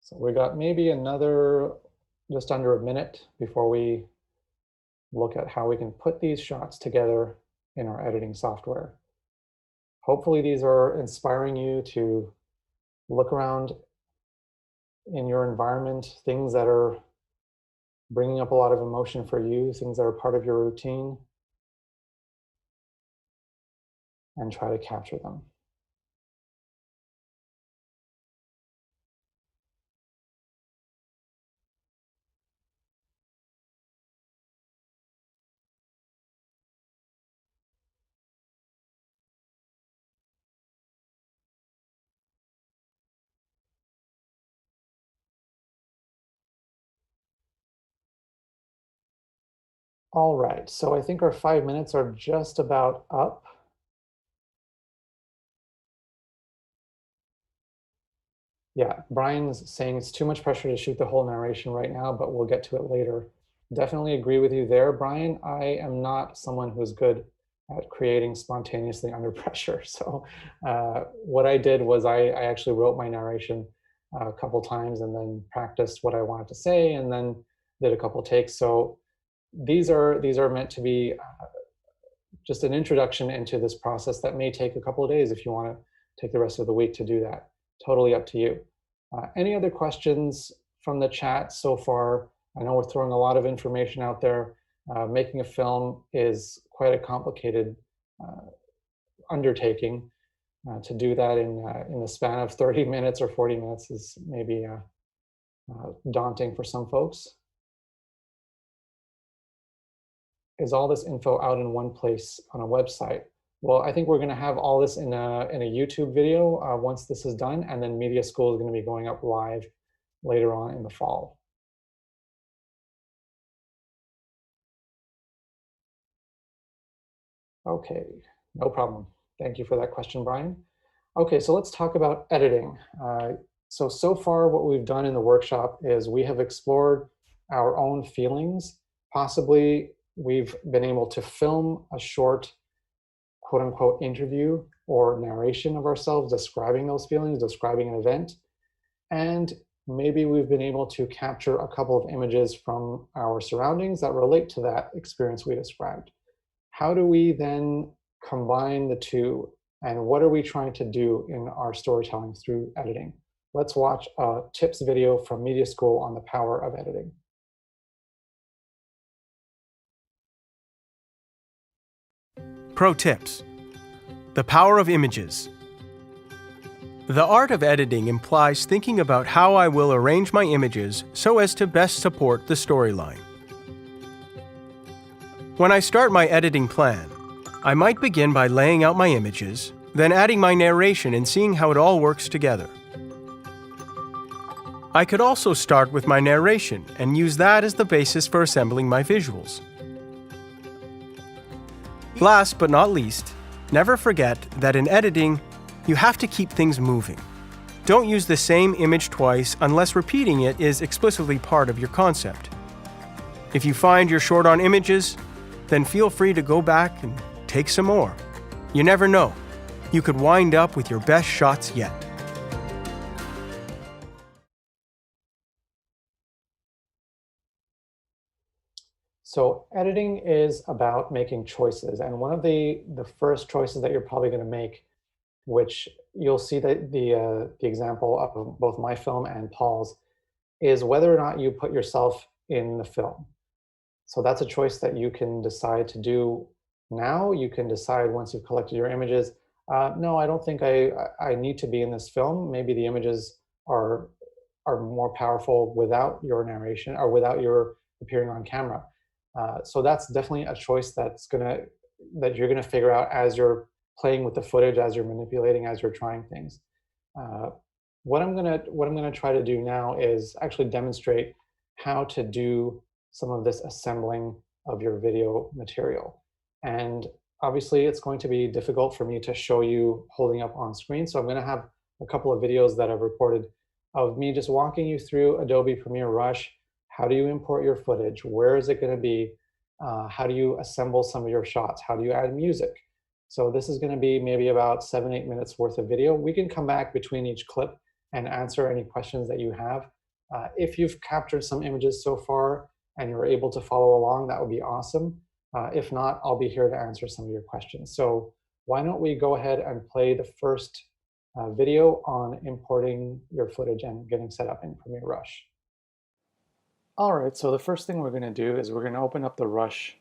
So we got maybe another just under a minute before we look at how we can put these shots together in our editing software. Hopefully these are inspiring you to look around in your environment, things that are bringing up a lot of emotion for you, things that are part of your routine, and try to capture them. All right, so I think our 5 minutes are just about up. Yeah, Brian's saying it's too much pressure to shoot the whole narration right now, but we'll get to it later. Definitely agree with you there, Brian. I am not someone who's good at creating spontaneously under pressure. So what I did was I actually wrote my narration a couple times and then practiced what I wanted to say and then did a couple takes. So these are meant to be just an introduction into this process that may take a couple of days if you want to take the rest of the week to do that. Totally up to you. Any other questions from the chat so far? I know we're throwing a lot of information out there. Making a film is quite a complicated undertaking. To do that in the span of 30 minutes or 40 minutes is maybe daunting for some folks. Is all this info out in one place on a website? Well, I think we're going to have all this in a YouTube video once this is done, and then Media School is going to be going up live later on in the fall. Okay, no problem. Thank you for that question, Brian. Okay, so let's talk about editing. So far what we've done in the workshop is we have explored our own feelings. Possibly we've been able to film a short quote unquote interview or narration of ourselves, describing those feelings, describing an event. And maybe we've been able to capture a couple of images from our surroundings that relate to that experience we described. How do we then combine the two, and what are we trying to do in our storytelling through editing? Let's watch a tips video from Media School on the power of editing. Pro tips. The power of images. The art of editing implies thinking about how I will arrange my images so as to best support the storyline. When I start my editing plan, I might begin by laying out my images, then adding my narration and seeing how it all works together. I could also start with my narration and use that as the basis for assembling my visuals. Last but not least, never forget that in editing, you have to keep things moving. Don't use the same image twice unless repeating it is explicitly part of your concept. If you find you're short on images, then feel free to go back and take some more. You never know. You could wind up with your best shots yet. So editing is about making choices. And one of the first choices that you're probably going to make, which you'll see that the example of both my film and Paul's, is whether or not you put yourself in the film. So that's a choice that you can decide to do now. You can decide once you've collected your images, no, I don't think I need to be in this film. Maybe the images are more powerful without your narration or without your appearing on camera. So that's definitely a choice that you're gonna figure out as you're playing with the footage, as you're manipulating, as you're trying things. What I'm gonna try to do now is actually demonstrate how to do some of this assembling of your video material. And obviously it's going to be difficult for me to show you holding up on screen. So I'm gonna have a couple of videos that I've recorded of me just walking you through Adobe Premiere Rush. How do you import your footage? Where is it gonna be? How do you assemble some of your shots? How do you add music? So this is gonna be maybe about 7-8 minutes worth of video. We can come back between each clip and answer any questions that you have. If you've captured some images so far and you're able to follow along, that would be awesome. If not, I'll be here to answer some of your questions. So why don't we go ahead and play the first video on importing your footage and getting set up in Premiere Rush. All right, so the first thing we're going to do is we're going to open up the Rush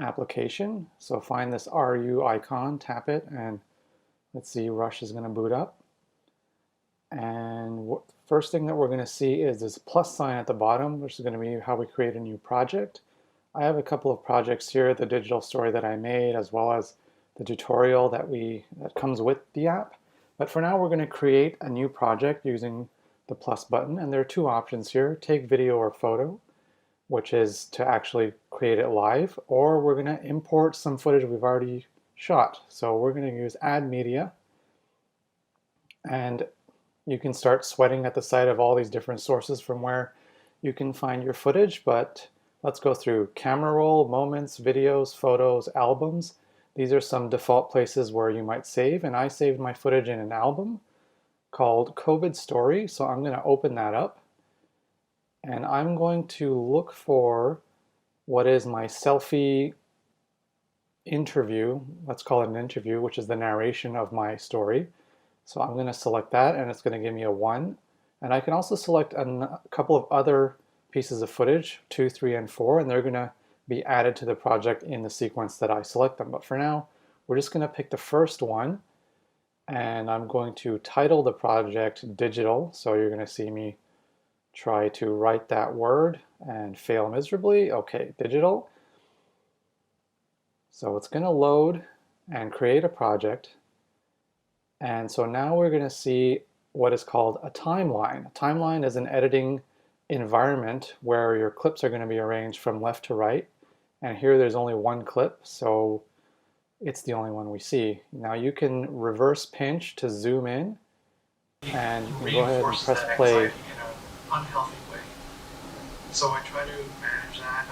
application. So find this RU icon, tap it, and let's see, Rush is going to boot up. And first thing that we're going to see is this plus sign at the bottom, which is going to be how we create a new project. I have a couple of projects here, the digital story that I made, as well as the tutorial that comes with the app. But for now, we're going to create a new project using the plus button. And there are two options here, take video or photo, which is to actually create it live, or we're going to import some footage we've already shot. So we're going to use add media. And you can start sweating at the sight of all these different sources from where you can find your footage, but let's go through camera roll, moments, videos, photos, albums. These are some default places where you might save, and I saved my footage in an album called COVID Story, so I'm going to open that up, and I'm going to look for what is my selfie interview, let's call it an interview, which is the narration of my story. So I'm going to select that, and it's going to give me a 1. And I can also select a couple of other pieces of footage, 2, 3, and 4, and they're going to be added to the project in the sequence that I select them. But for now, we're just going to pick the first one, and I'm going to title the project Digital. So you're going to see me try to write that word and fail miserably. Okay, Digital. So it's going to load and create a project. And so now we're going to see what is called a timeline. A timeline is an editing environment where your clips are going to be arranged from left to right. And here there's only one clip, so it's the only one we see. Now you can reverse pinch to zoom in, and you can go ahead and press play. In an unhealthy way. So I try to manage that.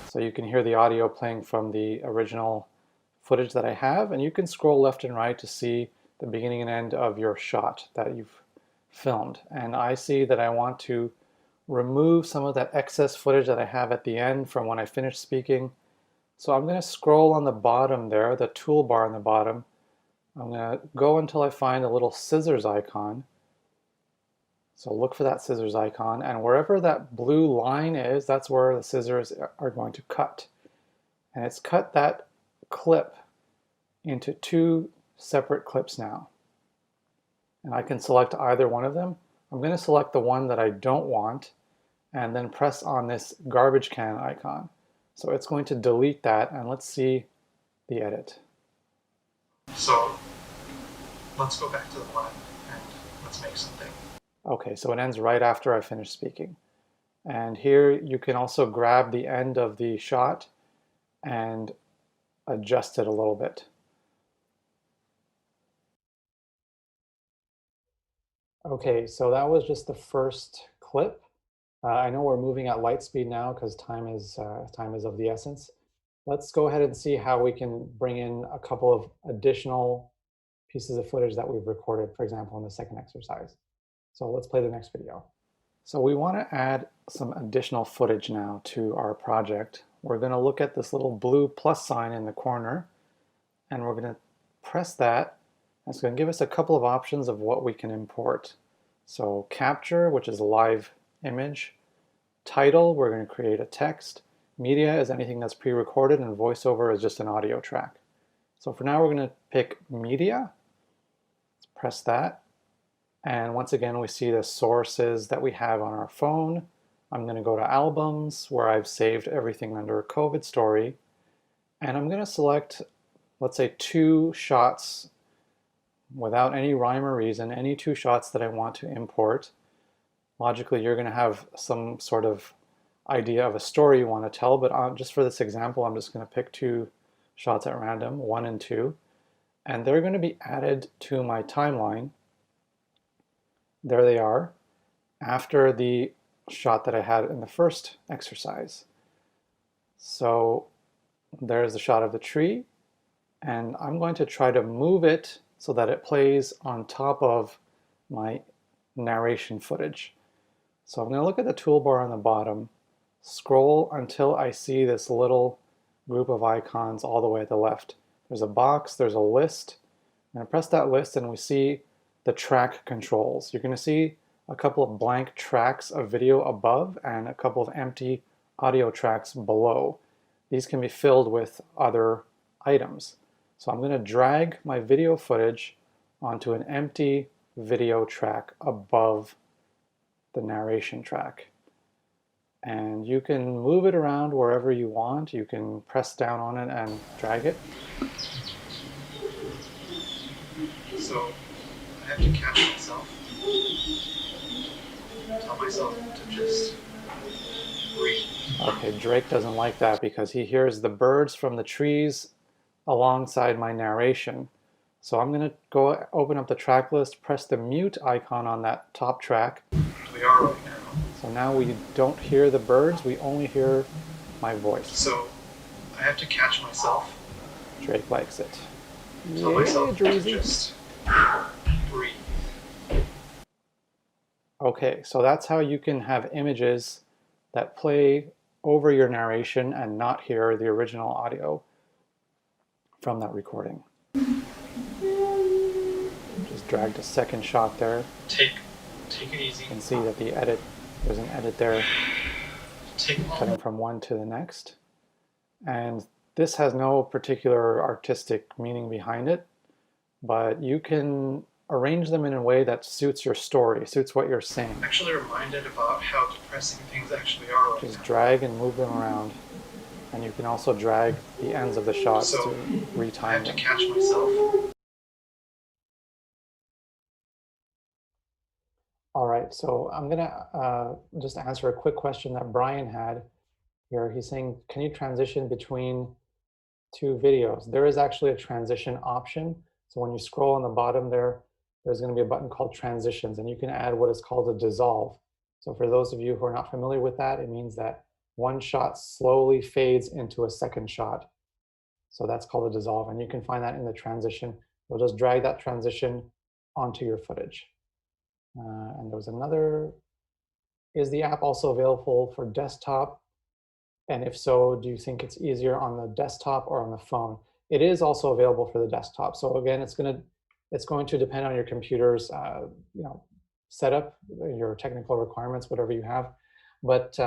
So you can hear the audio playing from the original footage that I have, and you can scroll left and right to see the beginning and end of your shot that you've filmed. And I see that I want to remove some of that excess footage that I have at the end from when I finished speaking. So I'm going to scroll on the bottom there, the toolbar on the bottom. I'm going to go until I find a little scissors icon. So look for that scissors icon, and wherever that blue line is, that's where the scissors are going to cut. And it's cut that clip into 2 separate clips now. And I can select either one of them. I'm going to select the one that I don't want and then press on this garbage can icon. So it's going to delete that, and let's see the edit. So let's go back to the one and let's make something. Okay, so it ends right after I finish speaking. And here you can also grab the end of the shot and adjust it a little bit. Okay, so that was just the first clip. I know we're moving at light speed now because time is of the essence. Let's go ahead and see how we can bring in a couple of additional pieces of footage that we've recorded, for example, in the second exercise. So let's play the next video. So we want to add some additional footage now to our project. We're going to look at this little blue plus sign in the corner, and we're going to press that. It's going to give us a couple of options of what we can import. So capture, which is a live image. Title, we're going to create a text. Media is anything that's pre-recorded, and voiceover is just an audio track. So for now, we're going to pick media. Let's press that. And once again, we see the sources that we have on our phone. I'm going to go to albums where I've saved everything under COVID story. And I'm going to select, let's say, 2 shots without any rhyme or reason, any 2 shots that I want to import. Logically, you're going to have some sort of idea of a story you want to tell, but just for this example, I'm just going to pick 2 shots at random, 1 and 2, and they're going to be added to my timeline. There they are, after the shot that I had in the first exercise. So there's the shot of the tree, and I'm going to try to move it so that it plays on top of my narration footage. So I'm going to look at the toolbar on the bottom, scroll until I see this little group of icons all the way at the left. There's a box, there's a list. I'm going to press that list and we see the track controls. You're going to see a couple of blank tracks of video above and a couple of empty audio tracks below. These can be filled with other items. So I'm going to drag my video footage onto an empty video track above the narration track. And you can move it around wherever you want. You can press down on it and drag it. So I have to catch myself, tell myself to just breathe. Okay, Drake doesn't like that because he hears the birds from the trees alongside my narration. So I'm going to go open up the track list, press the mute icon on that top track. We are right now. So now we don't hear the birds, we only hear my voice. So I have to catch myself, Drake likes it. tell myself to Dreezy. just breathe. Okay, so that's how you can have images that play over your narration and not hear the original audio from that recording. Just dragged a second shot there. Take it easy. You can see that there's an edit there, Take a cutting moment. from one to the next. And this has no particular artistic meaning behind it, but you can arrange them in a way that suits your story, suits what you're saying. I'm actually reminded about how depressing things actually are right Just now. drag and move them around. And you can also drag the ends of the shots So, to I retime have to them. catch myself. All right, so I'm gonna just answer a quick question that Brian had here. He's saying, can you transition between two videos? There is actually a transition option. So when you scroll on the bottom there, there's gonna be a button called transitions, and you can add what is called a dissolve. So for those of you who are not familiar with that, it means that one shot slowly fades into a second shot. So that's called a dissolve, and you can find that in the transition. You'll just drag that transition onto your footage. And there was another, is the app also available for desktop? And if so, do you think it's easier on the desktop or on the phone? It is also available for the desktop. So again, it's going to depend on your computer's setup, your technical requirements, whatever you have. But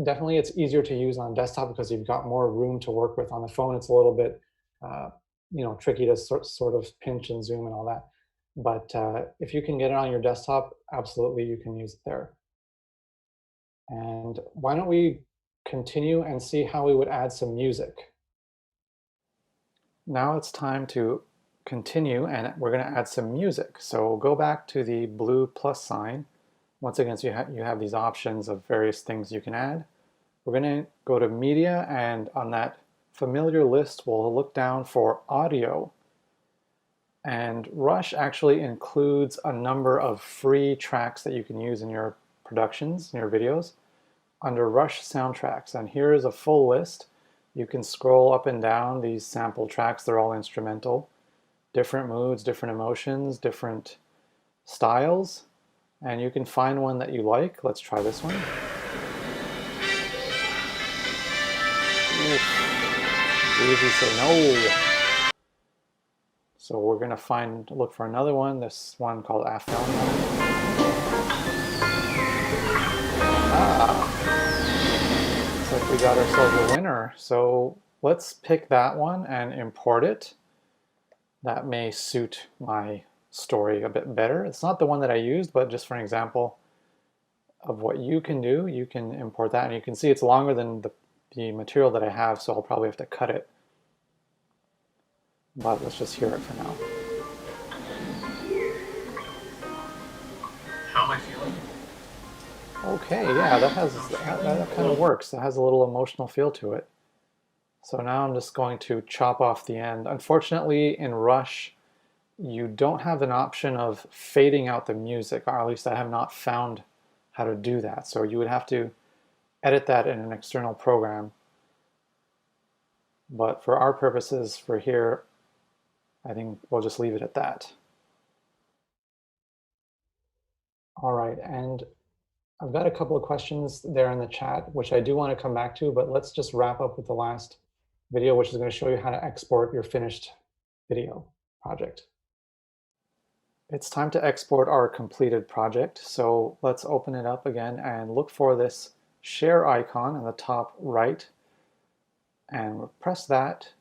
definitely it's easier to use on desktop because you've got more room to work with. On the phone, it's a little bit tricky to sort of pinch and zoom and all that. But if you can get it on your desktop, absolutely you can use it there. And why don't we continue and see how we would add some music. Now it's time to continue, and we're going to add some music. So go back to the blue plus sign. Once again, so you have these options of various things you can add. We're going to go to media, and on that familiar list, we'll look down for audio. And Rush actually includes a number of free tracks that you can use in your productions, in your videos, under Rush soundtracks. And here is a full list. You can scroll up and down these sample tracks. They're all instrumental. Different moods, different emotions, different styles. And you can find one that you like. Let's try this one. Easy say no. So we're going to look for another one, this one called Afel. Looks like we got ourselves a winner. So let's pick that one and import it. That may suit my story a bit better. It's not the one that I used, but just for an example of what you can do, you can import that. And you can see it's longer than the material that I have, so I'll probably have to cut it. But let's just hear it for now. How am I feeling? Okay, yeah, that kind of works. It has a little emotional feel to it. So now I'm just going to chop off the end. Unfortunately, in Rush, you don't have an option of fading out the music, or at least I have not found how to do that. So you would have to edit that in an external program. But for our purposes for here, I think we'll just leave it at that. All right, and I've got a couple of questions there in the chat, which I do want to come back to, but let's just wrap up with the last video, which is going to show you how to export your finished video project. It's time to export our completed project. So let's open it up again and look for this share icon on the top right and press that.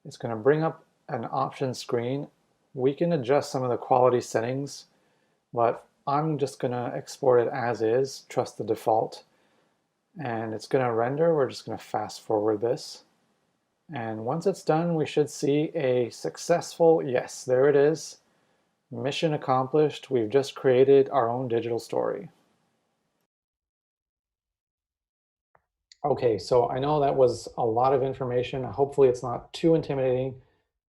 It's going to bring up an options screen. We can adjust some of the quality settings, but I'm just going to export it as is, trust the default. And it's going to render. We're just going to fast forward this. And once it's done, we should see a successful, yes, there it is. Mission accomplished. We've just created our own digital story. Okay, so I know that was a lot of information. Hopefully it's not too intimidating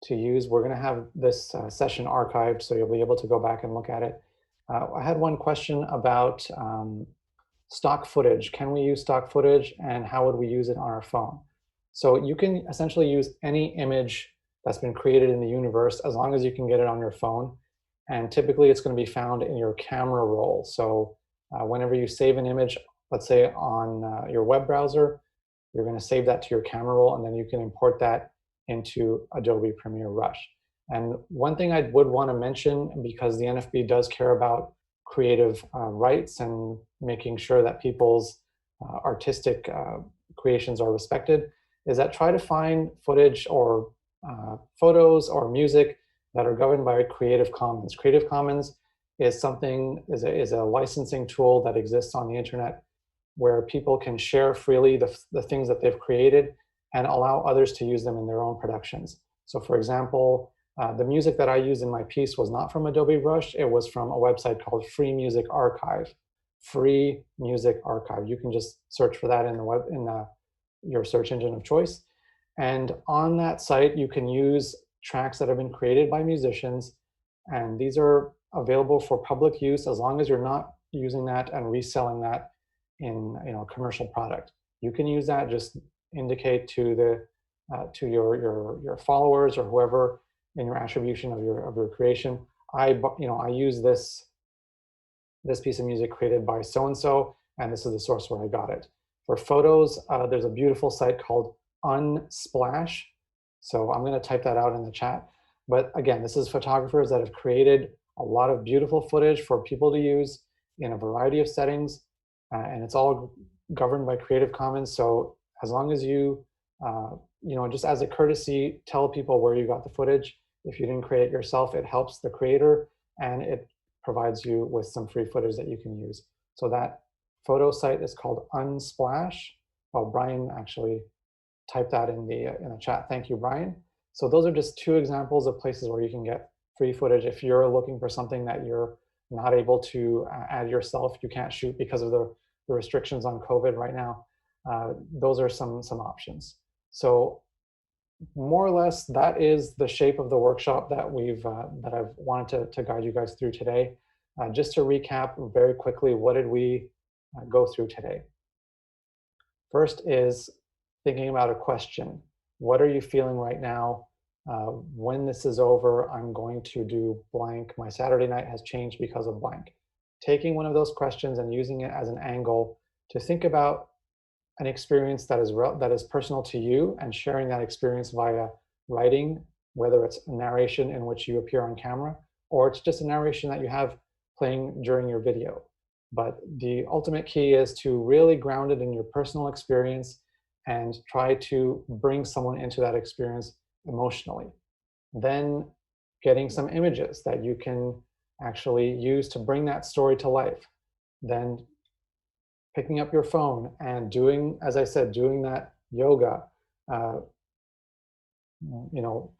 to use. We're going to have this session archived, so you'll be able to go back and look at it. I had one question about stock footage. Can we use stock footage, and how would we use it on our phone? So you can essentially use any image that's been created in the universe as long as you can get it on your phone. And typically it's going to be found in your camera roll. So whenever you save an image, let's say on your web browser, you're going to save that to your camera roll, and then you can import that into Adobe Premiere Rush. And one thing I would want to mention, because the NFB does care about creative rights and making sure that people's artistic creations are respected, is that try to find footage or photos or music that are governed by Creative Commons. Creative Commons is a licensing tool that exists on the internet where people can share freely the things that they've created and allow others to use them in their own productions. So for example, the music that I used in my piece was not from Adobe Rush. It was from a website called Free Music Archive. Free Music Archive. You can just search for that in your search engine of choice. And on that site, you can use tracks that have been created by musicians. And these are available for public use as long as you're not using that and reselling that in a commercial product. You can use that, just indicate to your followers or whoever in your attribution of your creation. I use this piece of music created by so-and-so, and this is the source where I got it. For photos, there's a beautiful site called Unsplash. So I'm going to type that out in the chat. But again, this is photographers that have created a lot of beautiful footage for people to use in a variety of settings, and it's all governed by Creative Commons. So as long as you, just as a courtesy, tell people where you got the footage. If you didn't create it yourself, it helps the creator, and it provides you with some free footage that you can use. So that photo site is called Unsplash. Well, Brian actually typed that in the chat. Thank you, Brian. So those are just two examples of places where you can get free footage. If you're looking for something that you're not able to add yourself, you can't shoot because of the restrictions on COVID right now, those are some options. So more or less, that is the shape of the workshop that I've wanted to guide you guys through today. Just to recap very quickly, what did we go through today? First is thinking about a question. What are you feeling right now? When this is over, I'm going to do blank. My Saturday night has changed because of blank. Taking one of those questions and using it as an angle to think about an experience that is personal to you, and sharing that experience via writing, whether it's a narration in which you appear on camera, or it's just a narration that you have playing during your video. But the ultimate key is to really ground it in your personal experience and try to bring someone into that experience emotionally. Then getting some images that you can actually use to bring that story to life. Then picking up your phone and doing, as I said, doing that yoga,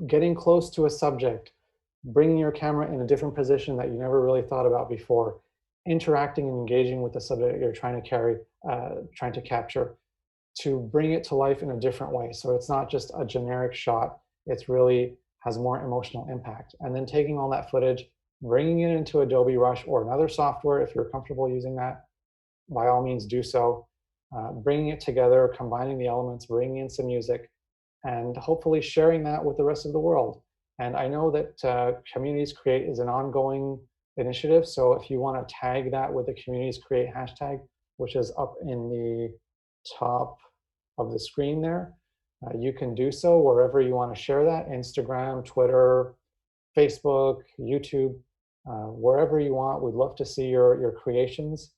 getting close to a subject, bringing your camera in a different position that you never really thought about before, interacting and engaging with the subject that you're trying to capture, to bring it to life in a different way. So it's not just a generic shot, it's really has more emotional impact. And then taking all that footage, bringing it into Adobe Rush or another software, if you're comfortable using that, by all means do so. Bringing it together, combining the elements, bringing in some music, and hopefully sharing that with the rest of the world. And I know that Communities Create is an ongoing initiative, so if you want to tag that with the Communities Create hashtag, which is up in the top of the screen there. You can do so wherever you want to share that, Instagram, Twitter, Facebook, YouTube, wherever you want. We'd love to see your creations.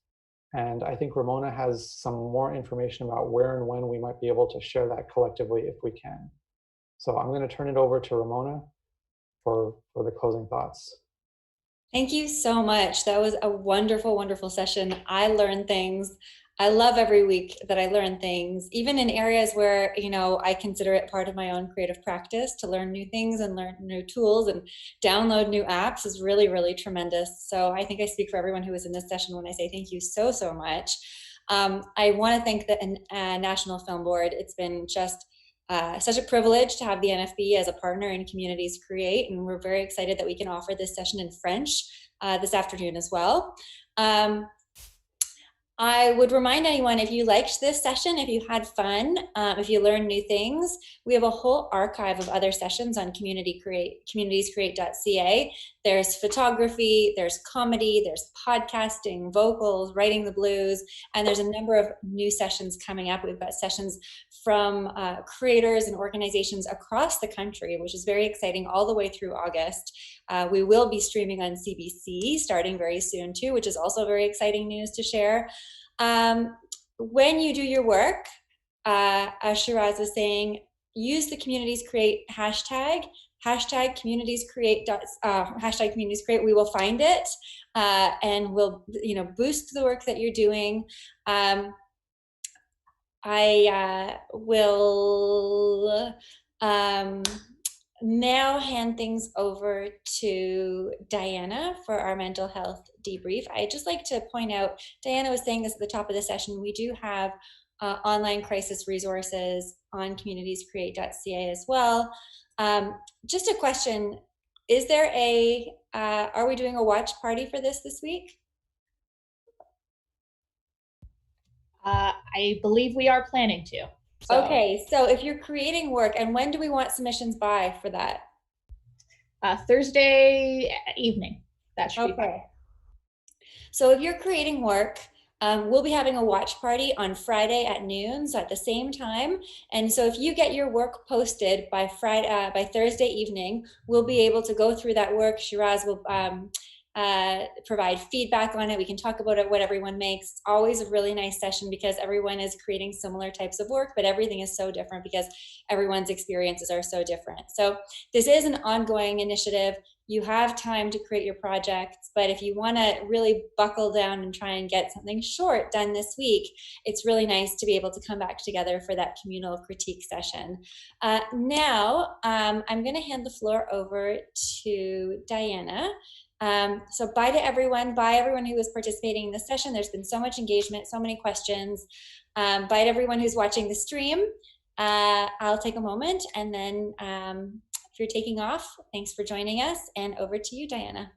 And I think Ramona has some more information about where and when we might be able to share that collectively if we can. So I'm going to turn it over to Ramona for the closing thoughts. Thank you so much. That was a wonderful, wonderful session. I learned things. I love every week that I learn things, even in areas where, you know, I consider it part of my own creative practice to learn new things and learn new tools and download new apps is really, really tremendous. So I think I speak for everyone who was in this session when I say thank you so, so much. I want to thank the National Film Board. It's been just such a privilege to have the NFB as a partner in Communities Create, and we're very excited that we can offer this session in French this afternoon as well. I would remind anyone, if you liked this session, if you had fun, if you learned new things, we have a whole archive of other sessions on communitiescreate.ca. There's photography, there's comedy, there's podcasting, vocals, writing the blues, and there's a number of new sessions coming up. We've got sessions from creators and organizations across the country, which is very exciting, all the way through August. We will be streaming on CBC starting very soon too, which is also very exciting news to share. When you do your work, as Shiraz was saying, use the Communities Create hashtag Communities Create. Hashtag Communities Create. We will find it and we'll, you know, boost the work that you're doing. I will now hand things over to Diana for our mental health debrief. I'd just like to point out, Diana was saying this at the top of the session, we do have online crisis resources on communitiescreate.ca as well. Just a question, is there are we doing a watch party for this week? I believe we are planning to. So. Okay, so if you're creating work, and when do we want submissions by for that? Thursday evening. That should be fine. So if you're creating work, we'll be having a watch party on Friday at noon, so at the same time. And so if you get your work posted by Thursday evening, we'll be able to go through that work. Shiraz will provide feedback on it. We can talk about it, what everyone makes. It's always a really nice session because everyone is creating similar types of work, but everything is so different because everyone's experiences are so different. So this is an ongoing initiative. You have time to create your projects, but if you want to really buckle down and try and get something short done this week, it's really nice to be able to come back together for that communal critique session. Now, I'm going to hand the floor over to Diana. So bye to everyone. Bye everyone who was participating in this session. There's been so much engagement, so many questions. Bye to everyone who's watching the stream. I'll take a moment and then if you're taking off, thanks for joining us, and over to you, Diana.